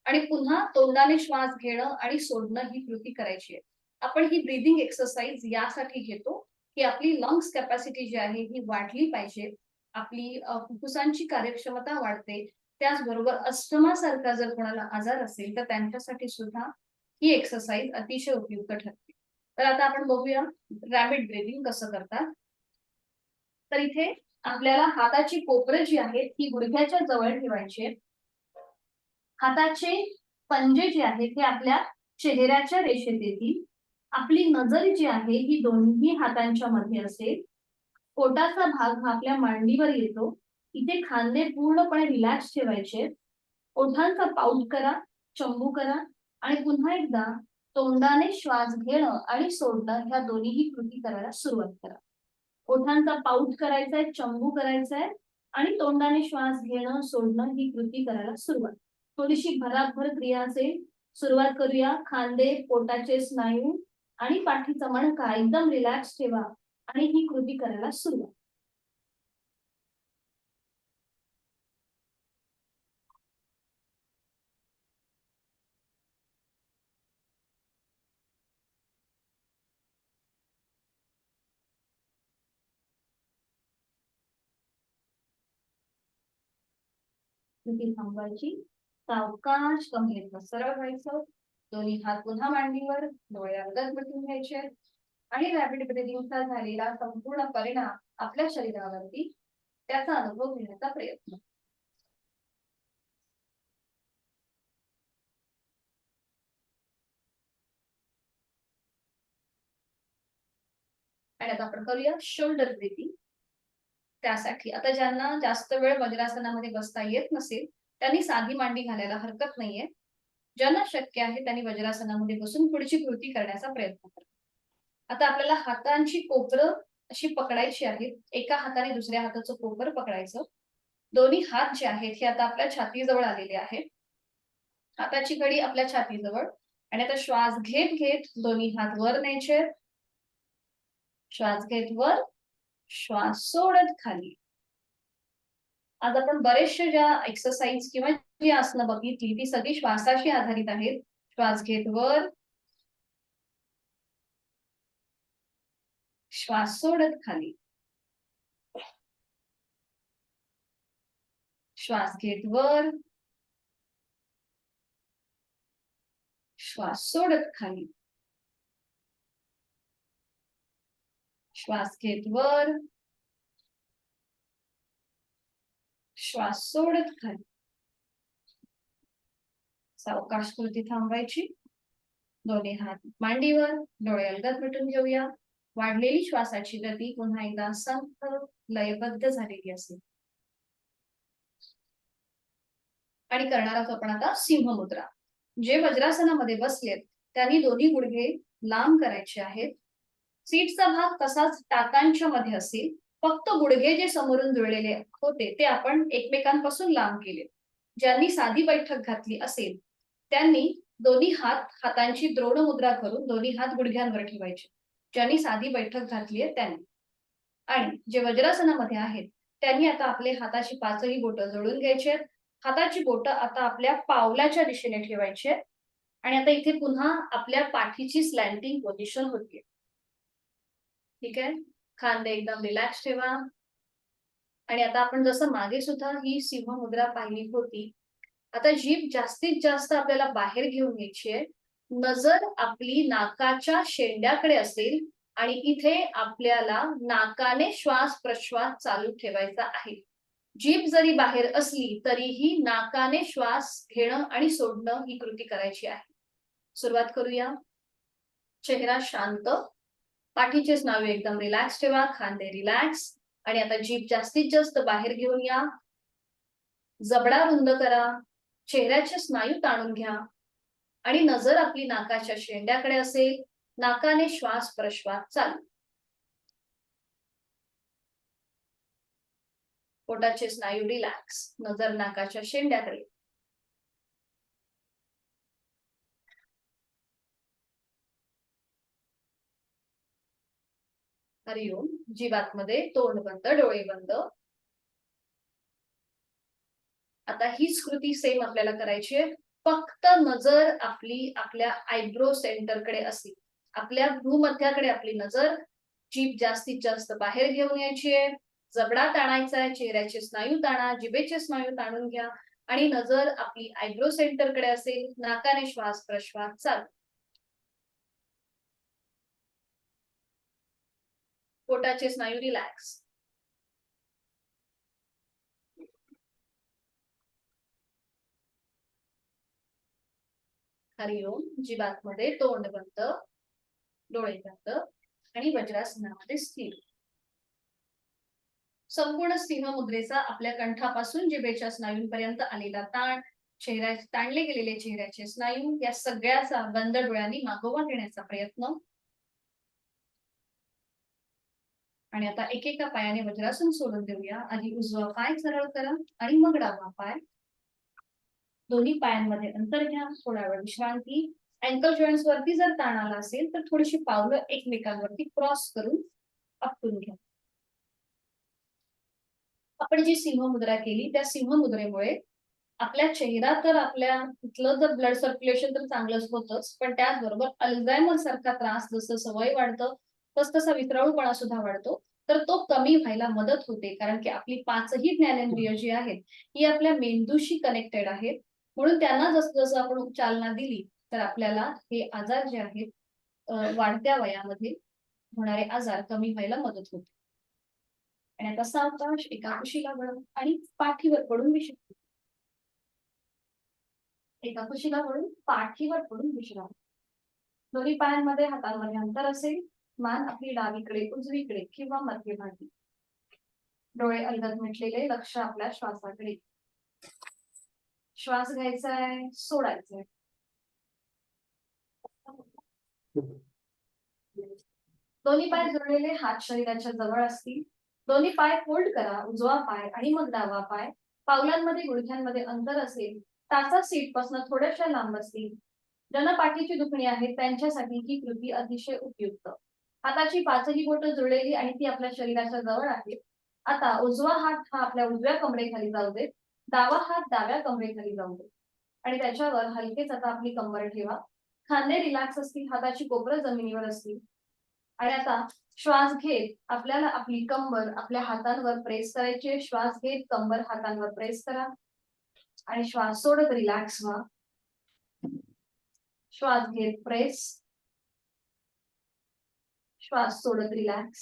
आणि पुन्हा तोंडाने श्वास घेणं आणि सोडणं ही कृती करायची आहे. आपण ही ब्रीदिंग एक्सरसाइज यासाठी घेतो की आपली लंग्स कॅपॅसिटी जी आहे ही वाढली पाहिजे. आपली फुफ्फुसांची कार्यक्षमता वाढते. त्याचबरोबर अस्थमासारखा जर कोणाला आजार असेल तर त्यांच्यासाठी सुद्धा ही एक्सरसाइज अतिशय उपयुक्त ठरते. तर आता आपण बघूया रॅपिड ब्रीदिंग कसं करतात. तर इथे आपल्याला हाताची कोपरे जी आहेत ही गुडघ्याच्या जवळ ठेवायची आहेत. हाताचे पंजे जे आहेत ते आपल्या चेहऱ्याच्या रेषेत येतील. आपली नजर जी आहे ही दोन्ही हातांच्या मध्ये असेल. पोटाचा भाग हा आपल्या मांडीवर येतो. इथे खांदे पूर्णपणे रिलॅक्स ठेवायचे. ओठांचा पाऊट करा, चंबू करा आणि पुन्हा एकदा तोंडाने श्वास घेणं आणि सोडणं ह्या दोन्हीही कृती करायला सुरुवात करा. ओठांचा पाऊट करायचा आहे, चंबू करायचा आहे आणि तोंडाने श्वास घेणं सोडणं ही कृती करायला सुरुवात. थोडीशी भराभर क्रिया असेल. सुरुवात करूया. खांदे, पोटाचे स्नायू आणि पाठीचा मणका एकदम रिलॅक्स ठेवा आणि ही कृती करायला सुरुवात. कृती थांबवायची. सावकाश कमरेतनं सरळ व्हायचं. दोन्ही हात पुन्हा मांडीवर, डोळे अंगात मिटून घ्यायचे आणि रॅपिड ब्रीदिंगचा झालेला संपूर्ण परिणाम आपल्या शरीरावरती त्याचा अनुभव घेण्याचा प्रयत्न. आणि आता आपण करूया शोल्डर ब्रीदिंग. त्यासाठी आता ज्यांना जास्त वेळ वज्रासनामध्ये बसता येत नसेल त्यांनी साधी मांडी घालायला हरकत नाहीये. ज्यांना शक्य आहे त्यांनी वज्रासनामध्ये बसून पुढची कृती करण्याचा प्रयत्न करा. आता आपल्याला हातांची कोपरं अशी पकडायची आहेत. एका हाताने दुसऱ्या हाताचं कोपर पकडायचं. दोन्ही हात जे आहेत हे आता आपल्या छातीजवळ आलेले आहेत. हाताची घडी आपल्या छातीजवळ आणि आता श्वास घेत घेत दोन्ही हात वर न्यायचे. श्वास घेत वर, श्वास सोडत खाली. आज आपण बरेचशे ज्या एक्सरसाइज किंवा जी आसनं बघितली ती सगळी श्वासाशी आधारित आहेत. श्वास घेत वर, श्वास सोडत खाली. श्वास घेत वर, श्वास सोडत खाली. श्वास घेत वर, श्वास सोडत खाली. सावकाश कृती थांबवायची. दोन्ही हात मांडीवर, डोळे अलगद मिटून घेऊया. वाढलेली श्वासाची गती पुन्हा एकदा संथ लयबद्ध झालेली असेल. आणि करणार आहोत आपण आता सिंह मुद्रा. जे वज्रासनामध्ये बसलेत त्यांनी दोन्ही गुडघे लांब करायचे आहेत. सीटचा भाग तसाच टाकांच्या मध्ये असेल. फक्त गुडघे जे समोरून जुळलेले होते ते आपण एकमेकांपासून लांब केले. ज्यांनी साधी बैठक घातली असेल त्यांनी दोन्ही हात हातांची द्रोण मुद्रा करून दोन्ही हात गुडघ्यांवर ठेवायचे. ज्यांनी साधी बैठक घातली आहे त्यांनी. आणि जे वज्रासनामध्ये आहेत त्यांनी आता आपले हाताची पाचही बोटं जोडून घ्यायची आहेत. हाताची बोटं आता आपल्या पावलाच्या दिशेने ठेवायची आहेत. आणि आता इथे पुन्हा आपल्या पाठीची स्लॅन्टिंग पोझिशन होती. ठीक आहे. खांदे एकदम रिलॅक्स ठेवा. आणि आता आपण जसं मागे सुद्धा ही सिंह मुद्रा पाहिली होती. आता जीभ जास्तीत जास्त आपल्याला बाहेर घेऊन यायची आहे. नजर आपली नाकाच्या शेंड्याकडे असेल आणि इथे आपल्याला नाकाने श्वास प्रश्वास चालू ठेवायचा आहे. जीभ जरी बाहेर असली तरीही नाकाने श्वास घेणं आणि सोडणं ही कृती करायची आहे. सुरुवात करूया. चेहरा शांत, पाठीचे स्नायू एकदम रिलॅक्स ठेवा, खांदे रिलॅक्स आणि आता जीभ जास्तीत जास्त बाहेर घेऊन या. जबडा रुंद करा, चेहऱ्याचे स्नायू ताणून घ्या आणि नजर आपली नाकाच्या शेंड्याकडे असेल. नाकाने श्वास प्रश्वास चालू. पोटाचे स्नायू रिलॅक्स, नजर नाकाच्या शेंड्याकडे. हरिओम. जीवात्मध्ये तोंड बंद, डोळे बंद. आता हीच कृती सेम आपल्याला करायची आहे, फक्त नजर आपली आपल्या आयब्रो सेंटरकडे असली, आपल्या भ्रूमध्याकडे आपली नजर. जीभ जास्तीत जास्त बाहेर घेऊन यायची आहे, जबडा ताणायचा आहे, चेहऱ्याचे स्नायू ताणा, जिभेचे स्नायू ताणून घ्या आणि नजर आपली आयब्रो सेंटरकडे असेल. नाकाने श्वास प्रश्वास चालू. पोटाचे स्नायू रिलॅक्स. हरिओम. जीवात्मध्ये तोंड बंद, डोळे बंद आणि वज्रासनामध्ये स्थिर. संपूर्ण सिंह मुद्रेचा आपल्या कंठापासून जिभेच्या स्नायूंपर्यंत आलेला ताण, चेहऱ्या ताणले गेलेले चेहऱ्याचे स्नायू, या सगळ्याचा बंद डोळ्यांनी मागोवा घेण्याचा प्रयत्न. आणि आता एकेका पायाने वज्रासन सोडून देऊया. आधी उजवा पाय सरळ करा आणि मग डावा पाय. दोन्ही पायांमध्ये अंतर घ्या, थोडा वेळ विश्रांती. अँकल जॉईंट्स वरती जर ताण आला असेल तर थोडीशी पावलं एकमेकांवरती क्रॉस करून आपटून घ्या. आपण जी सिंह मुद्रा केली त्या सिंह मुद्रेमुळे आपल्या चेहरा तर आपल्या तिथलं जर ब्लड सर्क्युलेशन तर चांगलंच होतच, पण त्याचबरोबर अल्झायमर सारखा त्रास जसं सवय वाढतं तसा विसराळूपणा सुद्धा वाढतो, तर तो कमी व्हायला मदत होते. कारण की आपली पाचही ज्ञानेंद्रिय जी आहेत ही आपल्या मेंदूशी कनेक्टेड आहेत, म्हणून त्यांना जसं जसं आपण चालना दिली तर आपल्याला हे आजार जे आहेत वाढत्या वयामध्ये होणारे आजार कमी व्हायला मदत होते. आणि आता सावकाश एका कुशीला वळा आणि पाठीवर पडून विश्रांती. एका कुशीला वळून पाठीवर पडून विश्राम. दोन्ही पायांमध्ये हातांमध्ये अंतर असेल. मान आपली डावीकडे, उजवीकडे किंवा मध्यभागी. डोळे अलगद मिटलेले, लक्ष आपल्या श्वासाकडे. श्वास घ्यायचा आहे, सोडायचा आहे. दोन्ही पाय जोडलेले, हात शरीराच्या जवळ असतील. दोन्ही पाय फोल्ड करा, उजवा पाय आणि मग डावा पाय. पावलांमध्ये गुडघ्यांमध्ये अंतर असेल. टाचा सीट पासून थोड्याशा लांब असतील. ज्यांना पाठीची दुखणी आहे त्यांच्यासाठी ही कृती अतिशय उपयुक्त. हाताची पाचही बोटं जुळलेली आणि ती आपल्या शरीराच्या जवळ आहे. आता उजवा हात हा आपल्या उजव्या कमरेखाली जाऊ दे, डावा हात डाव्या कमरेखाली जाऊ दे आणि त्याच्यावर हलकेच आता आपली कंबर ठेवा. खांदे रिलॅक्स असतील, हाताची कोपरं जमिनीवर असतील. आणि आता श्वास घेत आपल्याला आपली कंबर आपल्या हातांवर प्रेस करायची. श्वास घेत कंबर हातांवर प्रेस करा आणि श्वास सोडत रिलॅक्स व्हा. श्वास घेत प्रेस, श्वास सोडत रिलॅक्स.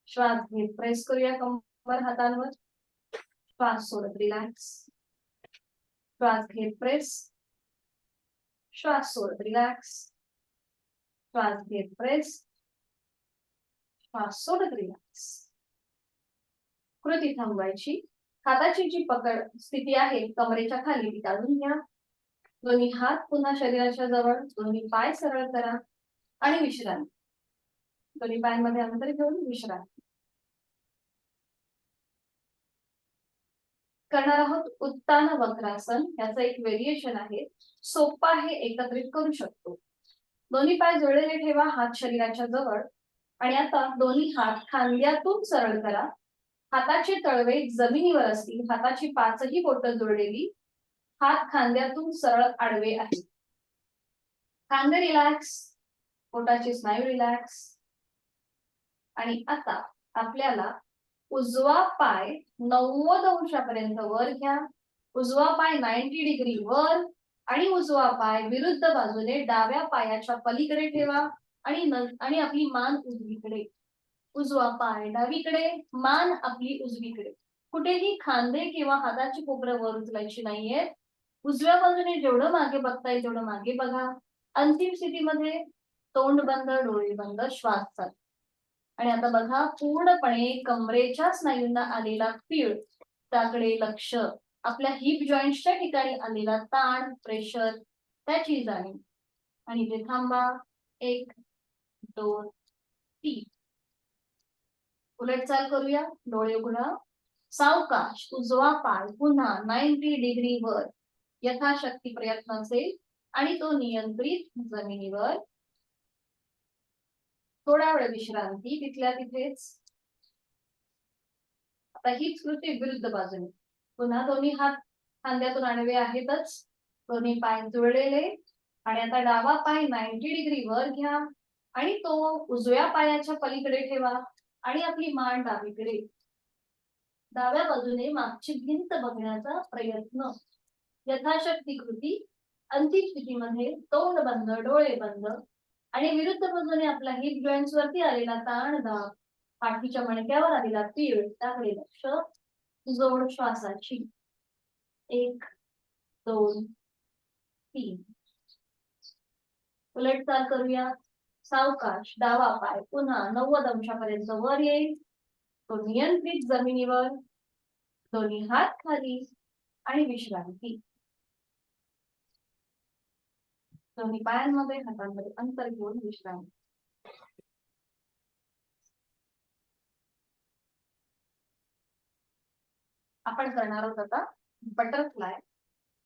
श्वास घेत प्रेस करूया कंबर हातांवर, श्वास सोडत रिलॅक्स. श्वास घेत प्रेस, श्वास सोडत रिलॅक्स. श्वास घेत प्रेस, श्वास सोडत रिलॅक्स. कृती थांबवायची. हाताची जी पकड स्थिती आहे कमरेच्या खाली ती काढून घ्या. दोन्ही हात पुन्हा शरीराच्या जवळ. दोन्ही पाय सरळ करा आणि विश्रांती. दोन्ही पायांमध्ये अंतर घेऊन विश्रांती. करणार आहोत उत्तान वक्रासन. याचं एक व्हेरिएशन आहे, सोपं आहे, एकत्रित करू शकतो. दोन्ही पाय जोडलेले ठेवा, हात शरीराच्या जवळ. आणि आता दोन्ही हात खांद्यातून सरळ करा. हाताचे तळवे जमिनीवर असतील. हाताची पाचही बोटं जोडलेली, हात खांद्यातून सरळ आडवे आहेत. खांदे रिलॅक्स, पोटाचे स्नायू रिलॅक्स. आणि आता आपल्याला उजवा पाय 90 अंशापर्यंत वर घ्या. उजवा पाय 90 डिग्री वर आणि उजवा पाय विरुद्ध बाजूने डाव्या पायाच्या पलीकडे ठेवा आणि आपली मान उजवीकडे. उजवा पाय डावीकडे, मान आपली उजवीकडे. कुठेही खांदे किंवा हाताची कोपरं वर उचलायची नाहीये. उजव्या बाजूने जेवढं मागे बघता येईल तेवढं मागे बघा. अंतिम स्थितीमध्ये तोंड बंद, डोळे बंद, श्वास चालू. आणि आता बघा, पूर्णपणे कमरेच्या स्नायूंना आलेला पीळ, त्याकडे लक्ष. आपल्या हिप जॉईंटच्या ठिकाणी आलेला ताण, प्रेशर, त्याची जाणीव. आणि ते थांबा. 1 2 3. उलट चाल करूया. डोळे उघडा. सावकाश उजवा पाय पुन्हा 90 डिग्री वर यथाशक्ती प्रयत्न असेल आणि तो नियंत्रित जमिनीवर. थोडा वेळ विश्रांती तिथल्या तिथेच. आता हीच कृती विरुद्ध बाजूने. पुन्हा दोन्ही हात खांद्यातून आडवे आहेतच. दोन्ही पाय जुळलेले आणि आता डावा पाय 90 डिग्री वर घ्या आणि तो उजव्या पायाच्या पलीकडे ठेवा आणि आपली मान डावीकडे. डाव्या बाजूने मागची भिंत बघण्याचा प्रयत्न. यथाशक्ती कृती. अंतिम स्थितीमध्ये तोंड बंद, डोळे बंद आणि विरुद्ध बाजूने आपला हिप जॉईंट्स वरती आलेला ताण दाब, पाठीच्या मणक्यावर आलेला पीळ त्याकडे लक्ष. जोड श्वासाची. 1 2 3. उलट चाल करूया. सावकाश डावा पाय पुन्हा 90 अंशापर्यंत वर येईल. तो नियंत्रित जमिनीवर. दोन्ही हात खाली आणि विश्रांती. दोन्ही पायांमध्ये हातांमध्ये अंतर घेऊन विश्रांती. आपण करणार आहोत आता बटरफ्लाय.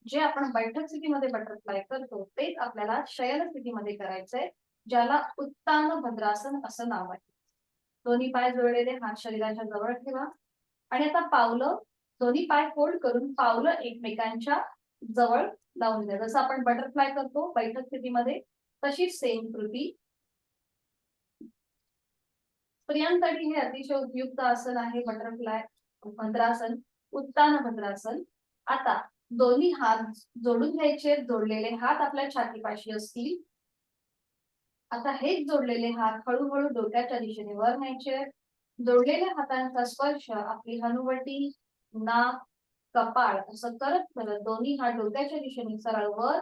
जे आपण बैठक स्थितीमध्ये बटरफ्लाय करतो तेच आपल्याला शयन स्थितीमध्ये करायचंय, ज्याला उत्तान भद्रासन असं नाव आहे. दोन्ही पाय जोडलेले हात शरीराच्या जवळ ठेवा आणि आता पावलं दोन्ही पाय फोल्ड करून पावलं एकमेकांच्या जवळ लावून द्या. जसं आपण बटरफ्लाय करतो बैठक स्थितीमध्ये तशीच सेम कृती. स्त्रियांसाठी हे अतिशय उपयुक्त आसन आहे बटरफ्लाय भद्रासन, उत्तान भद्रासन. आता दोन्ही हात जोडून घ्यायचे. जोडलेले हात आपल्या छातीपाशी असतील. आता हेच जोडलेले हात हळूहळू डोक्याच्या दिशेने वर न्यायचे. जोडलेल्या हातांचा स्पर्श आपली हनुवटी, नाक, कपाळ असं करत करत दोन्ही हात डोक्याच्या दिशेने सरळ वर.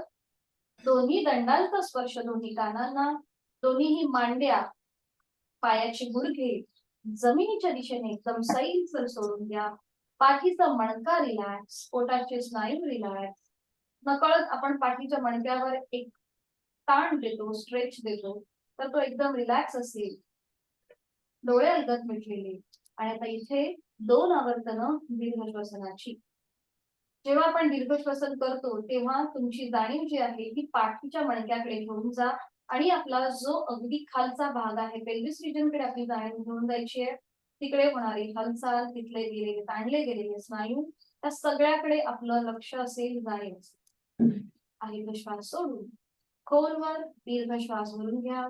दोन्ही दंडांचा स्पर्श दोन्ही कानांना. दोन्हीही मांड्या, पायाचे गुडघे जमिनीच्या दिशेने एकदम सैल सोडून द्या. पाठीचा मणका रिलॅक्स, पोटाचे स्नायू रिलॅक्स. नकळत आपण पाठीच्या मणक्यावर एक ताण देतो, स्ट्रेच देतो, तर तो एकदम रिलॅक्स असेल. डोळे अलगद मिटलेले आणि आता इथे 2 आवर्तनं दीर्घ श्वसनाची. जेव्हा आपण दीर्घ श्वसन करतो तेव्हा तुमची जाणीव जी आहे ती पाठीच्या मणक्याकडे घेऊन जा आणि आपला जो अगदी खालचा भाग आहे पेल्विस रिजनकडे आपली जाणीव घेऊन जायची आहे. तिकडे होणारी हालचाल, तिथले गेलेले ताणले गेलेले स्नायू, त्या सगळ्याकडे आपलं लक्ष असेल, जाणीव आहे. तो श्वास सोडून खोलवर दीर्घ श्वास भरून घ्या.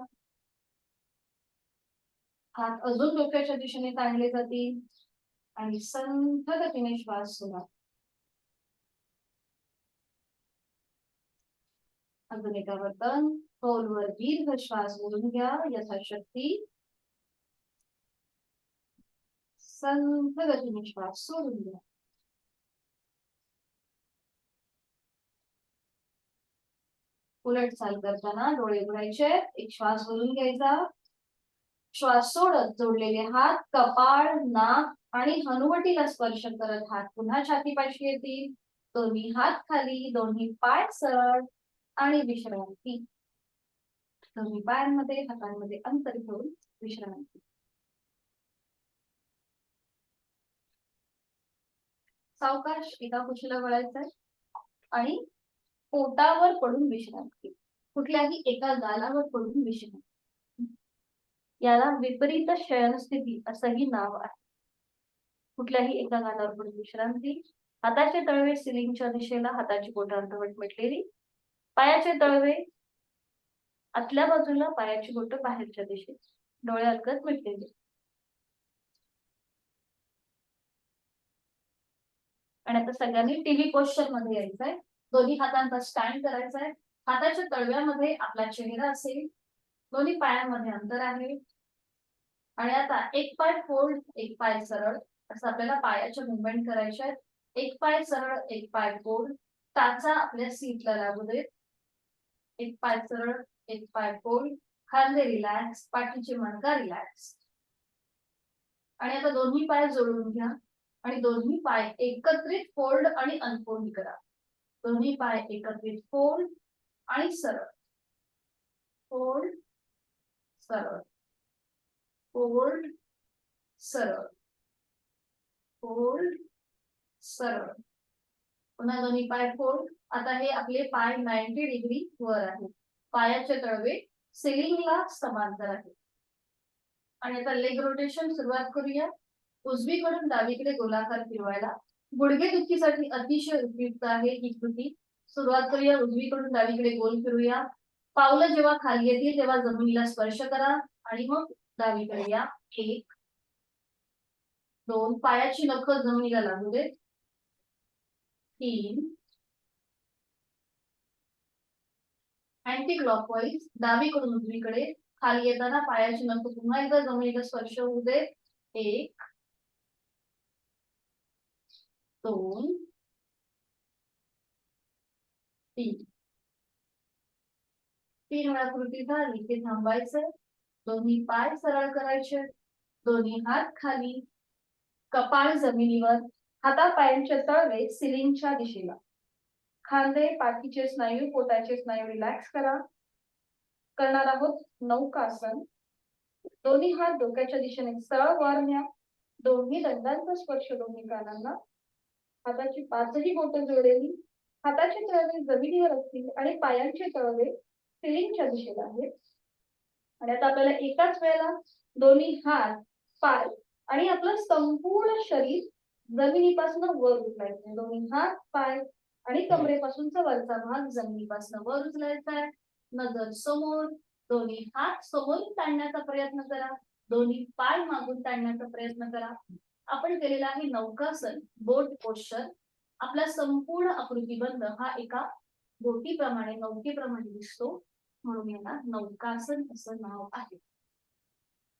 हात अजून डोक्याच्या दिशेने ताणले जातील आणि संथ गतीने श्वास सोडा. अजून एक आवर्तन. खोलवर दीर्घ श्वास भरून घ्या यथाशक्ती. संथ गतीने श्वास सोडून द्या. उलट चाल करताना डोळे उघडायचे. एक श्वास भरून घ्यायचा. श्वास सोडत जोडलेले हात कपाळ, नाक आणि हनुवटीला स्पर्श करत हात पुन्हा छातीपाशी येतील. दोन्ही हात खाली, दोन्ही पाय सरळ आणि विश्रांती. दोन्ही पायांमध्ये हातांमध्ये अंतर घेऊन विश्रांती. सावकाश एका कुशीला वळायचंय आणि पोटावर पडून विश्रांती. कुठल्याही एका गालावर पडून विश्रांती. याला विपरीत शयन स्थिती असंही नाव आहे. कुठल्याही एका गालावर पडून विश्रांती. हाताचे तळवे सिलिंगच्या दिशेला, हाताची बोटं अर्धवट मिटलेली. पायाचे तळवे आतल्या बाजूला, पायाची बोटं बाहेरच्या दिशेत. डोळे अलगद मिटलेले. आणि आता सगळ्यांनी टीव्ही पोस्चर मध्ये यायचंय. दोन्ही हातांचा स्टँड करायचा. हाताच्या तळव्यामध्ये आपला चेहरा असेल. दोन्ही पायांमध्ये अंतर आहे आणि आता एक पाय फोल्ड, एक पाय सरळ असं आपल्याला पायाचे मुवमेंट करायचे आहेत. एक पाय सरळ, एक पाय फोल्ड. टाचा आपल्या सीटला लागू देत. एक पाय सरळ, एक पाय फोल्ड. खांदे रिलॅक्स, पाठीची मणका रिलॅक्स. आणि आता दोन्ही पाय जोडून घ्या आणि दोन्ही पाय एकत्रित फोल्ड आणि अनफोल्ड करा. दोन्ही पाय एकत्रित फोल्ड आणि सरळ. फोल्ड, सरळ, फोल्ड, सरळ, फोल्ड, सरळ. पुन्हा दोन्ही पाय फोल्ड. आता हे आपले पाय 90 डिग्री वर आहेत. पायाचे तळवे सिलिंगला समांतर आहेत. आणि आता लेग रोटेशन सुरुवात करूया. उजवीकडून डावीकडे गोलाकार फिरवायला. गुडघे दुखीसाठी अतिशय उपयुक्त आहे ही कृती. सुरुवात करूया. उजवीकडून डावीकडे गोल फिरूया. पावलं जेव्हा खाली येतील तेव्हा जमिनीला स्पर्श करा आणि मग डावीकडे या. 1 2 पायाची नखं जमिनीला लागू देत. 3 अँटी क्लॉकवाईज डावीकडून उजवीकडे खाली येताना पायाची नखं पुन्हा एकदा जमिनीला स्पर्श होऊ दे. 1 2 3 3 वेळा कृती झाली की थांबायचं. दोन्ही पाय सरळ करायचे. दोन्ही हात खाली, कपाळ जमिनीवर. हातापायांचे तळवे सिलिंगच्या दिशेला. खांदे, पाठीचे स्नायू, पोटाचे स्नायू रिलॅक्स करा. करणार आहोत नौकासन. दोन्ही हात डोक्याच्या दिशेने सरळ वर न्या. दोन्ही दंडांचा स्पर्श दोन्ही कानांना. हाताची पाचही बोटं जोडलेली. हाताचे तळवे जमिनीवर असतील आणि पायांचे तळवे सिलिंगच्या दिशेला आहेत. आणि आता आपल्याला एकाच वेळेला दोन्ही हात, पाय आणि आपलं संपूर्ण शरीर जमिनीपासून वर उचलायचं. दोन्ही हात, पाय आणि कमरेपासूनचा वरचा भाग जमिनीपासून वर उचलायचा आहे. नजर समोर. दोन्ही हात समोरून ताणण्याचा प्रयत्न करा. दोन्ही पाय मागून ताणण्याचा प्रयत्न करा. आपण केलेला आहे नौकासन, बोट पोश्चर. आपला संपूर्ण आकृतीबंध हा एका बोटीप्रमाणे, नौकेप्रमाणे दिसतो, म्हणून याला नौकासन असं नाव आहे.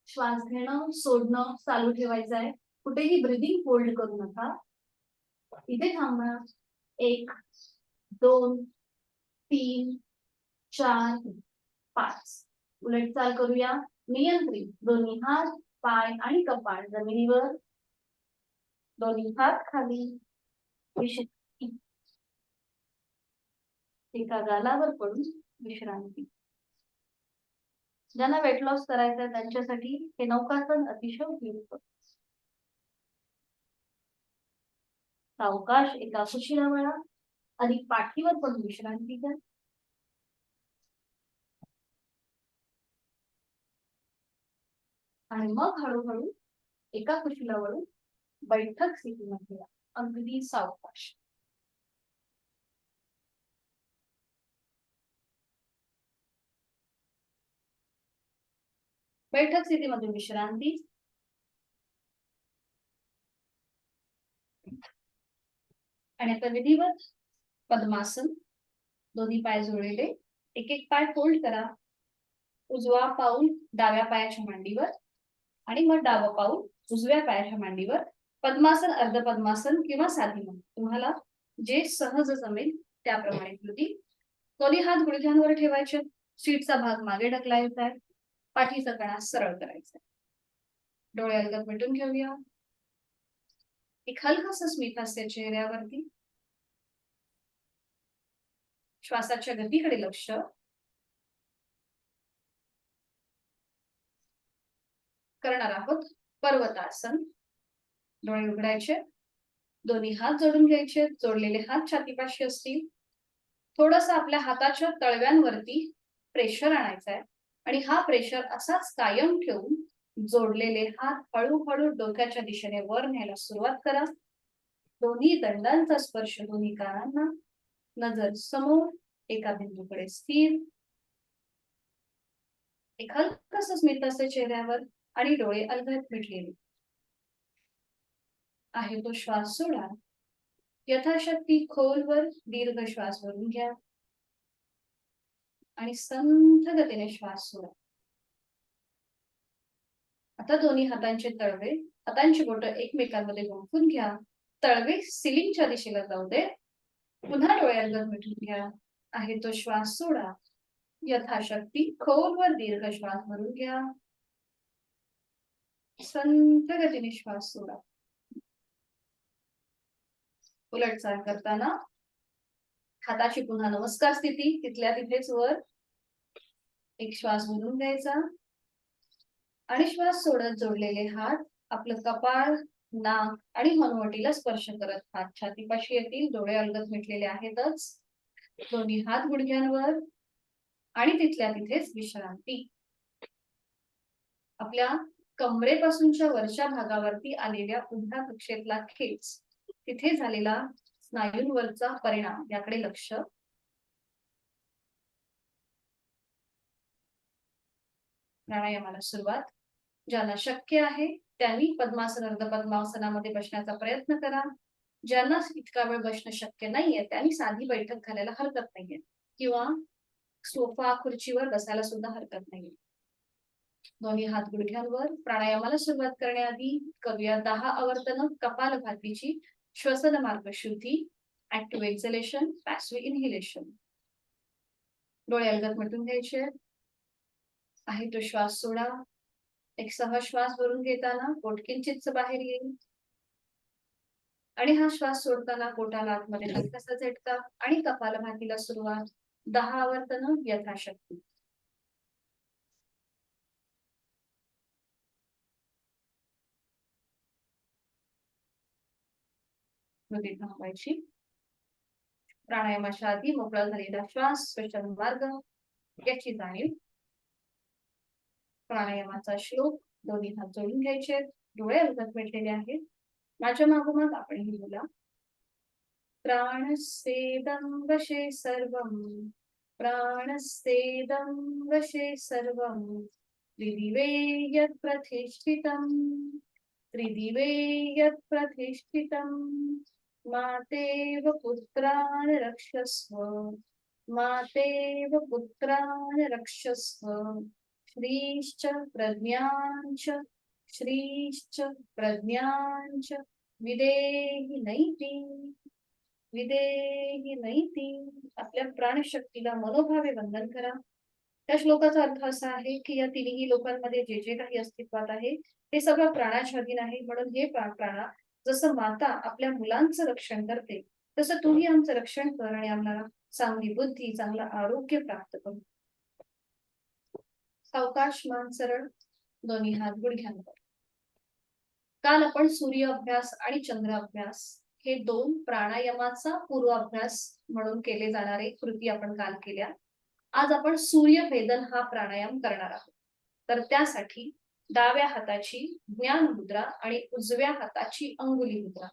श्वास घेणं, सोडणं चालू ठेवायचं आहे. कुठेही ब्रीदिंग होल्ड करू नका. इथे थांबा. 1 2 3 4 5. उलट चाल करूया. नियंत्रित. दोन्ही हात, पाय आणि कपाळ जमिनीवर. दोन्ही हात खाली. विश्रांती. एका गालावर पडून विश्रांती. ज्यांना वेट लॉस करायचं आहे त्यांच्यासाठी हे नौकासन अतिशय उपयुक्त. सावकाश एका कुशीला वळा आणि पाठीवर पडून विश्रांती घ्या. आणि मग हळूहळू एका कुशीला वळून बैठक स्थितीमध्ये या. अगदी सावकाश. बैठक स्थितीमध्ये विश्रांती. आणि आता विधिवत पद्मासन. दोन्ही पाय जोडलेले. एक एक पाय फोल्ड करा. उजवा पाऊल डाव्या पायाच्या मांडीवर आणि मग डावं पाऊल उजव्या पायाच्या मांडीवर. पद्मासन, अर्ध पद्मासन किंवा साधी मान, तुम्हाला जे सहज जमेल त्याप्रमाणे कृती. दोन्ही हात गुडघ्यांवर ठेवायचे. सीटचा भाग मागे ढकलायचा आहे. पाठीचा कणा सरळ करायचा. डोळे अलगद मिटून घेऊया. एक हलकासा स्मित हास्य चेहऱ्यावरती. श्वासाच्या गतीकडे लक्ष. करणार आहोत पर्वतासन. डोळे उघडायचे. दोन्ही हात जोडून घ्यायचे. जोडलेले हात छातीपाशी असतील. थोडस आपल्या हाताच्या तळव्यांवरती प्रेशर आणायचं आहे आणि हा प्रेशर असाच कायम ठेवून जोडलेले हात हळूहळू डोक्याच्या दिशेने वर न्यायला सुरुवात करा. दोन्ही दंडांचा स्पर्श दोन्ही कानांना. नजर समोर एका बिंदूकडे स्थिर. एक हलकस स्मित असे चेहऱ्यावर आणि डोळे अलगद मिटलेले. आहे तो श्वास सोडा. यथाशक्ती खोलवर दीर्घ श्वास भरून घ्या आणि संथ गतीने श्वास सोडा. आता दोन्ही हातांचे तळवे, हातांची बोटं एकमेकांमध्ये गुंफून घ्या. तळवे सिलिंगच्या दिशेला जाऊ दे. पुन्हा डोळे अलगद मिटून घ्या. आहे तो श्वास सोडा. यथाशक्ती खोलवर दीर्घ श्वास भरून घ्या. संथ गतीने श्वास सोडा. उलटचाल करताना हाताची पुन्हा नमस्कार स्थिती, तिथल्या तिथेच वर. एक श्वास भरून घ्यायचा आणि श्वास सोडत जोडलेले हात आपलं कपाळ, नाक आणि हनुवटीला स्पर्श करत हात छातीपाशी येतील. डोळे अलगद मिटलेले आहेतच. दोन्ही हात गुडघ्यांवर आणि तिथल्या तिथेच विश्रांती. आपल्या कमरेपासूनच्या वरच्या भागावरती आलेल्या उभ्या कक्षेतला खेच, तिथे झालेला स्नायूंवरचा परिणाम याकडे लक्ष. प्राणायामाला सुरुवात. ज्यांना शक्य आहे त्यांनी पद्मासन अर्ध पद्मासनामध्ये बसण्याचा प्रयत्न करा. ज्यांना इतका वेळ बसणं शक्य नाहीये त्यांनी साधी बैठक घालायला हरकत नाहीये किंवा सोफा खुर्चीवर बसायला सुद्धा हरकत नाहीये. दोन्ही हात गुडघ्यांवर. प्राणायामाला सुरुवात करण्याआधी करूया 10 आवर्तन कपालभातीची. श्वसन मार्ग शुद्धी, ऍक्टिव्ह एक्झलेशन, पॅसिव्ह इनहेलेशन. डोळे अलगद मिटून घ्यायचे. आहे तो श्वास सोडा. एक सहज श्वास भरून घेताना पोट किंचितच बाहेर येईल आणि हा श्वास सोडताना पोटाला आतमध्ये हलकासा झटका आणि कपालभातीला सुरुवात. 10 आवर्तन यथाशक्ती. मध्ये थांबायची. प्राणायामाच्या आधी मोकळा झालेला श्वास, श्वसन मार्ग याची जाणीव. प्राणायामाचा श्लोक. दोन्ही हात जोडून घ्यायचे. डोळे अलगद मिटलेले आहेत. माझ्या मागोमाग आपणही बोला. प्राणस्तेदं वशे सर्वं, प्राणस्तेदं वशे सर्वं, त्रिदिवे यत् प्रतिष्ठितं, त्रिदिवे यत् प्रतिष्ठितं, मातेव पुत्रान् रक्षस्व, मातेव पुत्रान् रक्षस्व, श्रीश्च प्रज्ञाञ्च, श्रीश्च प्रज्ञाञ्च, विदेहि नैति, विदेहि नैति. आपल्या प्राणशक्तीला मनोभावे वंदन करा. त्या श्लोकाचा अर्थ असा आहे की या तिन्ही लोकांमध्ये जे जे काही अस्तित्वात आहे ते सगळं प्राणाच्या अधीन आहे. म्हणून हे प्राणा, जसं माता आपल्या मुलांचं रक्षण करते तसं तूही आमचं रक्षण कर आणि आम्हाला चांगली बुद्धी, चांगलं आरोग्य प्राप्त करू. सावकाश मान सरळ. दोन्ही हात गुडघ्यांवर. काल आपण सूर्य अभ्यास आणि चंद्र अभ्यास हे 2 प्राणायामाचा पूर्वाभ्यास म्हणून केले जाणारे कृती आपण काल केल्या. आज आपण सूर्यभेदन हा प्राणायाम करणार आहोत. तर त्यासाठी डाव्या हाताची ज्ञान मुद्रा आणि उजव्या हाताची अंगुली मुद्रा.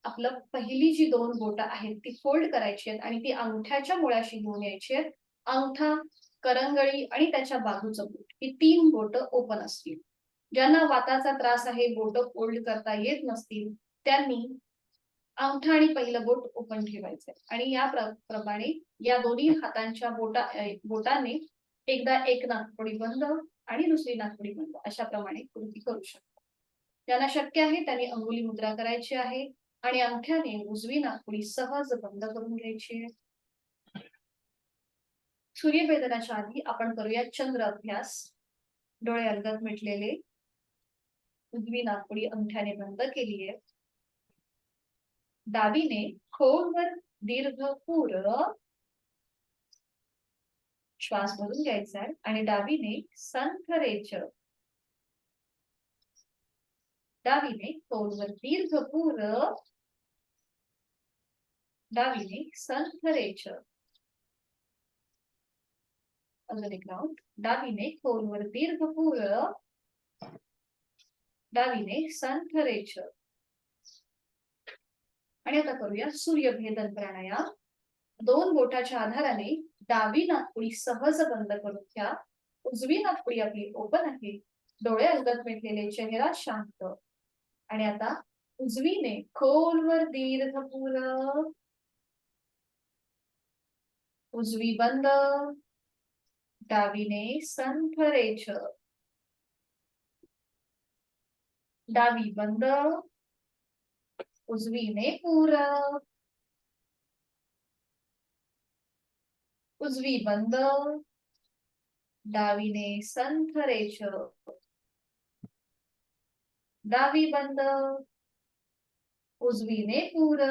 आपलं पहिली जी 2 बोटं आहेत ती फोल्ड करायची आहेत आणि ती अंगठ्याच्या मुळाशी घेऊन यायची आहेत. अंगठा, करंगळी आणि त्याच्या बाजूचं बोट ही 3 बोटं ओपन असतील. ज्यांना वाताचा त्रास आहे, बोटं फोल्ड करता येत नसतील, त्यांनी अंगठा आणि पहिलं बोट ओपन ठेवायचंय आणि या प्रमाणे या दोन्ही हातांच्या बोटाने एकदा एक नाकपुडी बंद आणि दुसरी नाकपुडी बंद अशा प्रमाणे कृती करू शकतो. ज्यांना शक्य आहे त्यांनी अंगुली मुद्रा करायची आहे आणि अंगठ्याने उजवी नाकपुडी सहज बंद करून घ्यायची आहे. सूर्यभेदनाच्या आधी आपण करूया चंद्र अभ्यास. डोळे अलगद मिटलेले. उजवी नाकपुडी अंगठ्याने बंद केली आहे. डावीने खोलवर दीर्घ पूर श्वास भरून घ्यायचा आहे आणि डावीने संथरेच, डावीने खोलवर दीर्घ पूर, डावीने संथरेच. अजून एक राऊंड. डावीने खोलवर दीर्घ पूर, डावीने संथरेच. आणि आता करूया सूर्यभेदन प्राणायाम. 2 बोटाच्या आधाराने डावी नाकपुडी सहज बंद करून घ्या. उजवी नाकपुडी आपली ओपन आहे. डोळे अलगद मिटलेले, चेहरा शांत. आणि आता उजवीने खोलवर दीर्घ पूर, उजवी बंद, डावीने संथरेच, डावी बंद, उजवीने पूर, उजवी बंद, डावीने संथरेच, डावी बंद, उजवीने पूर,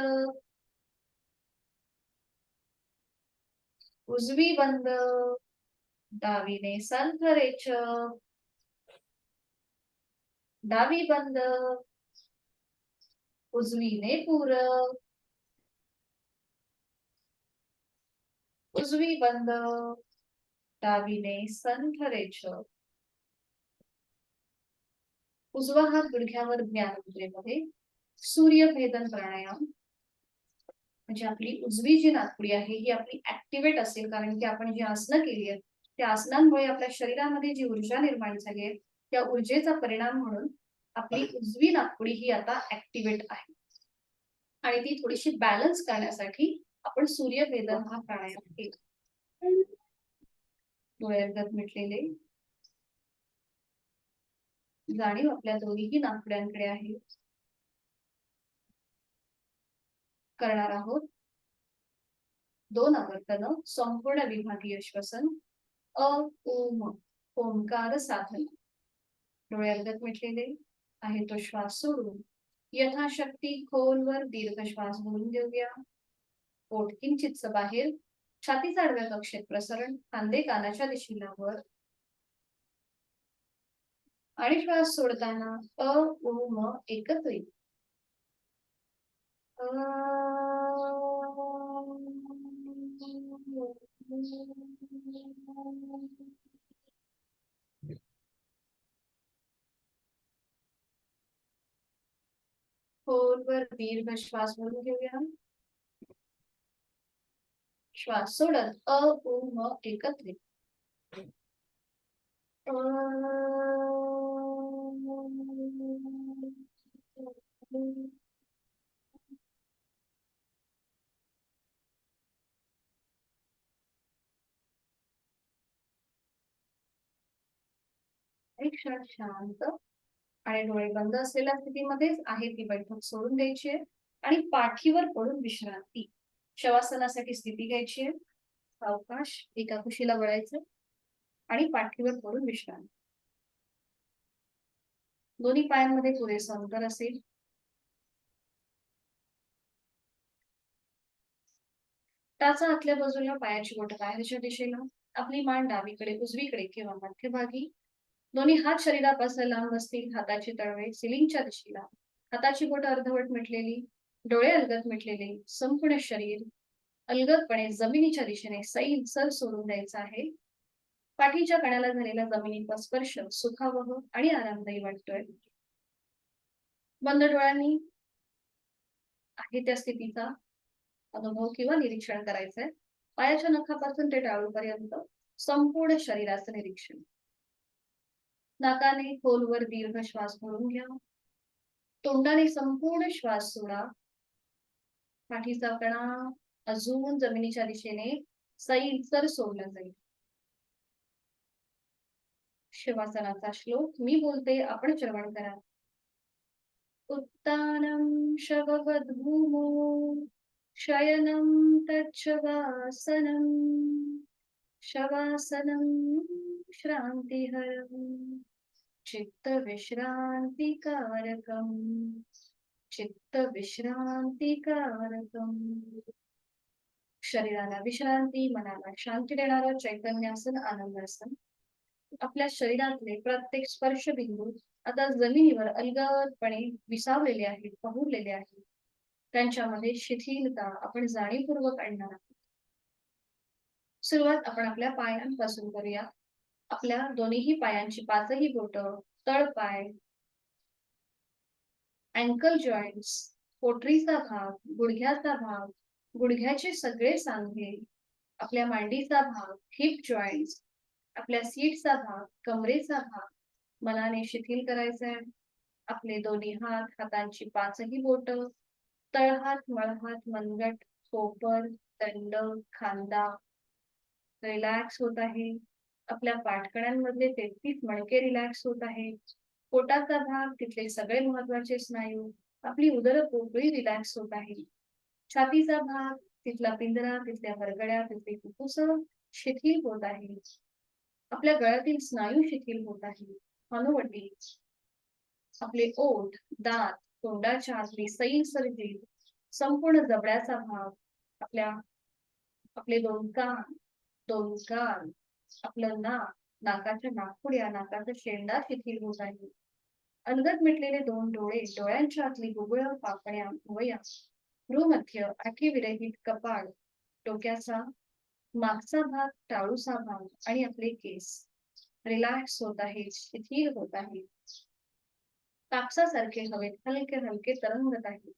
उजवी बंद, डावीने संथरेच, डावी बंद, उजवीने पूरक, उजवी बंद, डावीने संथरेचक. उजवा हात गुडघ्यावर ज्ञान मुद्रेमध्ये. सूर्यभेदन प्राणायाम. म्हणजे आपली उजवी जी नाकपुडी आहे ही आपली ऍक्टिव्हेट असेल, कारण की आपण जी आसनं केली आहेत त्या आसनांमुळे आपल्या शरीरामध्ये जी ऊर्जा निर्माण झाली आहे त्या ऊर्जेचा परिणाम म्हणून आपली उजवी नाकपुडी ही आता ऍक्टिव्हेट आहे आणि ती थोडीशी बॅलन्स करण्यासाठी आपण सूर्यभेदन हा प्राणायाम केला. डोळे अर्धत मिटलेले, जाणीव आपल्या दोन्हीही नाकपुड्यांकडे आहे. करणार आहोत 2 आवर्तन संपूर्ण विभागीय श्वसन. अ ओम ओंकार साधना. डोळे अर्धत मिटलेले आहे तो श्वास सोडून यथाशक्ती खोलवर दीर्घ श्वास भरून घेऊया. पोट किंचितच बाहेर, छातीचा आडव्या कक्षेत प्रसरण, खांदे कानाच्या दिशेला वर आणि श्वास सोडताना अ उ म एकत्र येईल. खोलवर दीर्घ श्वास भरून घेऊया. श्वास सोडत अ उ म एकत्रित. एक क्षण शांत आणि डोळे बंद असलेल्या स्थितीमध्येच आहे ती बैठक सोडून द्यायची आहे आणि पाठीवर पडून विश्रांती. शवासनासाठी स्थिती घ्यायची आहे. सावकाश एका कुशीला वळायचं आणि पाठीवर पडून विश्रांती. दोन्ही पायांमध्ये पुरेसं अंतर असेल. टाचा आतल्या बाजूला, पायाची बोटं बाहेरच्या दिशेला, आपली मान डावीकडे उजवीकडे किंवा मध्यभागी. दोन्ही हात शरीरापासून लांब असतील. हाताची तळवे सिलिंगच्या दिशेला, हाताची बोटं अर्धवट मिटलेली, डोळे अलगद मिटलेले, संपूर्ण शरीर अलगदपणे जमिनीच्या दिशेने सैल सर सोडून द्यायचं आहे. पाठीच्या कण्याला झालेला जमिनीचा स्पर्श सुखावह आणि आरामदायी वाटतोय. बंद डोळ्यांनी आहे त्या स्थितीचा अनुभव किंवा निरीक्षण करायचंय. पायाच्या नखापासून ते टाळूपर्यंत संपूर्ण शरीराचं निरीक्षण. नाकाने खोलवर दीर्घ श्वास भरून घ्या. तोंडाने संपूर्ण श्वास सोडा. पाठीचा कणा अजून जमिनीच्या दिशेने सैलसर सोडला जाईल. शवासनाचा श्लोक मी बोलते, आपण श्रवण करा. उत्तानं शववद्भूमो शयनं तच्छवासनं शवासनं श्रान्तिहरं चित्तविश्रान्तिकारकं चित्तविश्रान्तिकारकं. शरीराला विश्रांती, मनाला शांती देणारं चैतन्यासन, आनंदासन. आपल्या शरीरातले प्रत्येक स्पर्श बिंदू आता जमिनीवर अलगदपणे विसावलेले आहेत, पहुरलेले आहेत. त्यांच्यामध्ये शिथिलता आपण जाणीवपूर्वक आणणार आहोत. सुरुवात आपण आपल्या पायांपासून करूया. आपल्या दोन्हीही पायांची पाचही बोटं, तळपाय, अँकल जॉईंट्स, पोटरीचा भाग, गुडघ्याचा भाग, गुडघ्याचे सगळे सांधे, आपल्या मांडीचा भाग, हिप जॉईंट्स, आपल्या सीटचा भाग, कमरेचा भाग मनाने शिथिल करायचा आहे. आपले दोन्ही हात, हातांची पाचही बोटं, तळहात, मळहात, मनगट, कोपर, दंड, खांदा रिलॅक्स होत आहे. आपल्या पाठकड्यांमधले 33 मणके रिलॅक्स होत आहे. पोटाचा भाग, तिथले सगळे महत्वाचे स्नायू, आपली उदर पोकळी रिलॅक्स होत आहे. छातीचा भाग, तिथला पिंजरा, तिथल्या वरगड्या, तिथले फुफ्फुस शिथिल होत आहे. आपल्या गळ्यातील स्नायू शिथिल होत आहे. हनुवटी, आपले ओठ, दात, तोंडाच्या आतली सैलसर जीभ, संपूर्ण जबड्याचा भाग, आपले दोन कान, आपलं नाक, नाकाच्या नाकपुड्या, नाकाचा शेंडा शिथिल होत आहे. अलगद मिटलेले दोन डोळे, डोळ्यांच्या आतली बुबुळ, पापण्या, भुवया, भ्रूमध्य, आठीविरहित कपाळ, डोक्याचा मागचा भाग, टाळूचा भाग आणि आपले केस रिलॅक्स होत आहेत, शिथिल होत आहेत. कापसासारखे हवेत हलके हलके तरंगत आहे.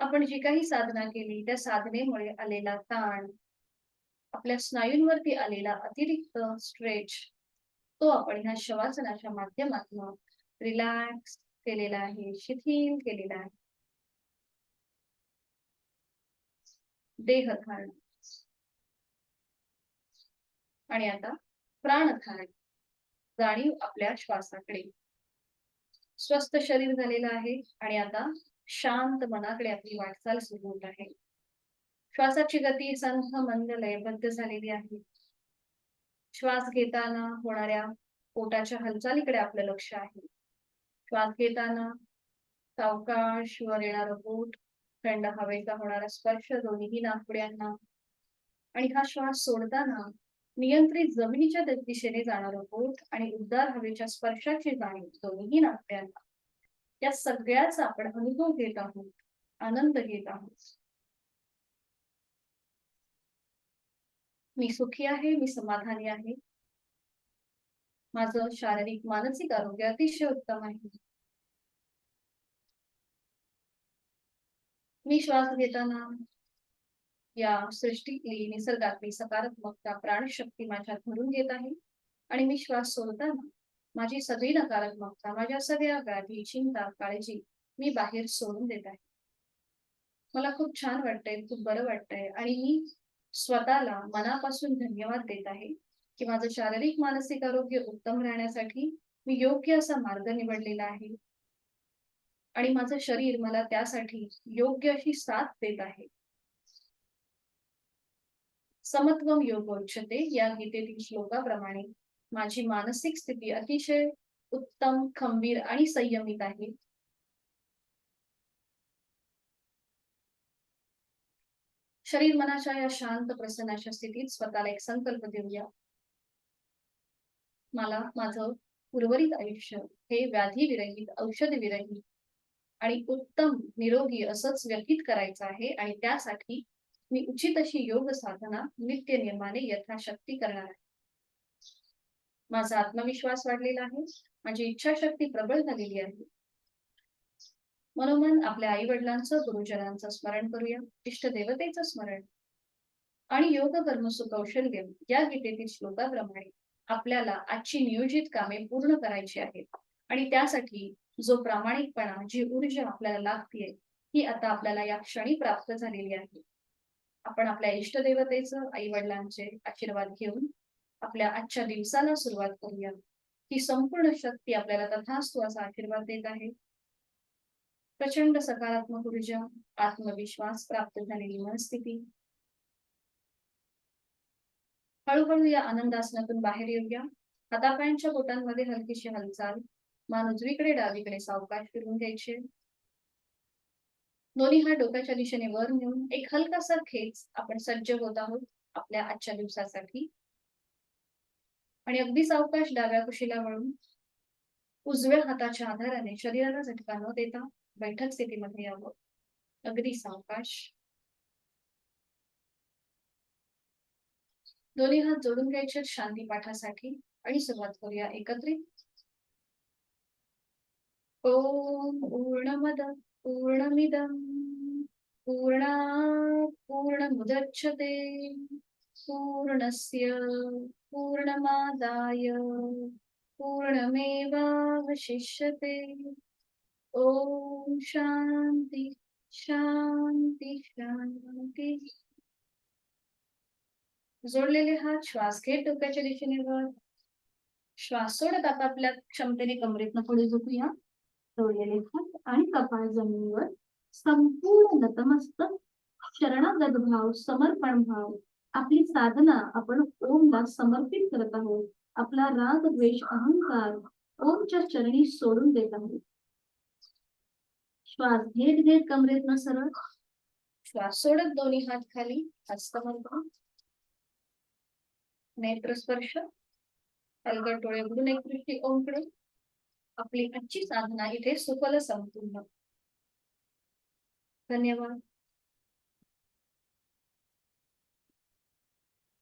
आपण जी काही साधना केली त्या साधनेमुळे आलेला ताण, आपल्या स्नायूंवरती आलेला अतिरिक्त स्ट्रेच, तो आपण ह्या शवासनाच्या माध्यमातून रिलॅक्स केलेला आहे, शिथिल केलेला आहे. देहधारण आणि आता प्राणधारण. जाणीव आपल्या श्वासाकडे. स्वस्थ शरीर झालेलं आहे आणि आता शांत मनाकडे आपली वाटचाल सुरू होत आहे. श्वासाची गती संथ मंद लयबद्ध झालेली आहे. श्वास घेताना होणाऱ्या पोटाच्या हालचालीकडे आपलं लक्ष आहे. श्वास घेताना सावकाश वर येणारं पोट, थंड हवेचा होणारा स्पर्श दोन्ही नाकपुड्यांना, आणि हा श्वास सोडताना नियंत्रित जमिनीच्या दिशेने जाणारं पोट आणि उबदार हवेच्या स्पर्शाची जाणीव दोन्ही नाकपुड्यांना. या सगळ्याचा आपण अनुभव घेत आहोत, आनंद घेत आहोत. मी सुखी आहे, मी समाधानी आहे. माझं शारीरिक मानसिक आरोग्य अतिशय उत्तम आहे. मी श्वास घेताना या सृष्टीतली निसर्गातली सकारात्मकता, प्राणशक्ती माझ्यात भरून घेत आहे आणि मी श्वास सोडताना माझी सगळी नकारात्मकता, माझ्या सगळ्या व्याधी, चिंता, काळजी मी बाहेर सोडून देत आहे. मला खूप छान वाटतंय, खूप बरं वाटतंय आणि मी स्वतःला मनापासून धन्यवाद देत आहे की माझं शारीरिक मानसिक आरोग्य उत्तम राहण्यासाठी मी योग्य असा मार्ग निवडलेला आहे आणि माझं शरीर मला त्यासाठी योग्य अशी साथ देत आहे. समत्वम योगोच्यते या गीतेतील श्लोकाप्रमाणे माझी मानसिक स्थिती अतिशय उत्तम, खंबीर आणि संयमित आहे. शरीर मनाच्या या शांत प्रसन्नाच्या स्थितीत स्वतःला एक संकल्प देऊया. मला माझं उर्वरित आयुष्य हे व्याधी विरहित, औषध विरहित आणि उत्तम निरोगी असंच व्यतीत करायचं आहे आणि त्यासाठी मी उचित अशी योग साधना नित्य नियमाने यथाशक्ती करणार आहे. माझा आत्मविश्वास वाढलेला आहे, माझी इच्छाशक्ती प्रबळ झालेली आहे. मनोमन आपल्या आई वडिलांचं, गुरुजनांचं स्मरण करूया, इष्टदेवतेचं स्मरण आणि योग कर्म सुकौशल्य या गीतेतील श्लोकाप्रमाणे आपल्याला आजची नियोजित कामे पूर्ण करायची आहेत आणि त्यासाठी जो प्रामाणिकपणा, जी ऊर्जा आपल्याला लागतेय ही आता आपल्याला या क्षणी प्राप्त झालेली आहे. आपण आपल्या इष्टदेवतेचं, आई वडिलांचे आशीर्वाद घेऊन आपल्या आजच्या दिवसाला सुरुवात करूया. ही संपूर्ण शक्ती आपल्याला तथास्तु असा आशीर्वाद देत आहे. प्रचंड सकारात्मक ऊर्जा, आत्मविश्वास प्राप्त झालेली मनस्थिती. हळूहळू या आनंदासनातून बाहेर येऊया. हातापायांच्या बोटांमध्ये हलकीशी हालचाल, मान उजवीकडे डावीकडे सावकाश फिरून घ्यायचे. दोन्ही हात डोक्याच्या दिशेने वर नेऊन एक हलकासा खेच आपण सज्ज होत आहोत आपल्या आजच्या दिवसासाठी. आणि अगदी सावकाश डाव्या कुशीला वळून उजव्या हाताच्या आधाराने शरीराला झटका न देता बैठक स्थितीमध्ये यावं. अगदी सावकाश. दोन्ही हात जोडून घ्यायचे शांती पाठासाठी आणि सुरुवात करूया एकत्रित. ओम पूर्णमद पूर्णमिदं पूर्णात् पूर्णमुदच्यते पूर्णस्य पूर्णमादाय पूर्णमेवावशिष्यते. ओम शांती शांती शांती. जोडलेले हात श्वास घेत डोक्याच्या दिशेने वर, श्वास सोडत आपापल्या क्षमतेने कमरेतनं पुढे झोपूया. जोडलेले हात आणि कपाळ जमिनीवर, संपूर्ण नतमस्तक, शरणागत भाव, समर्पण भाव. आपली साधना आपण ओमला समर्पित करत आहोत. आपला राग, द्वेष, अहंकार ओमच्या चरणी सोडून देत आहोत. श्वास घेत घेत कमरेतनं सरळ, श्वास सोडत दोन्ही हात खाली, हस्तमंत्र, नेत्रस्पर्श, हलगट डोळे उघडून एक दृष्टी ओमकडे. आपली आजची साधना इथे सुफल संपूर्ण. धन्यवाद.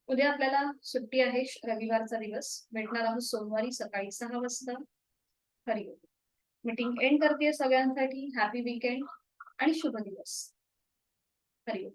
उद्या आपल्याला सुट्टी आहे, रविवारचा दिवस. भेटणार आहोत सोमवारी सकाळी 6 वाजता. हरिओम. मीटिंग एंड करते सगळ्यांसाठी. हॅपी वीकेंड आणि शुभ दिवस. हरिओम.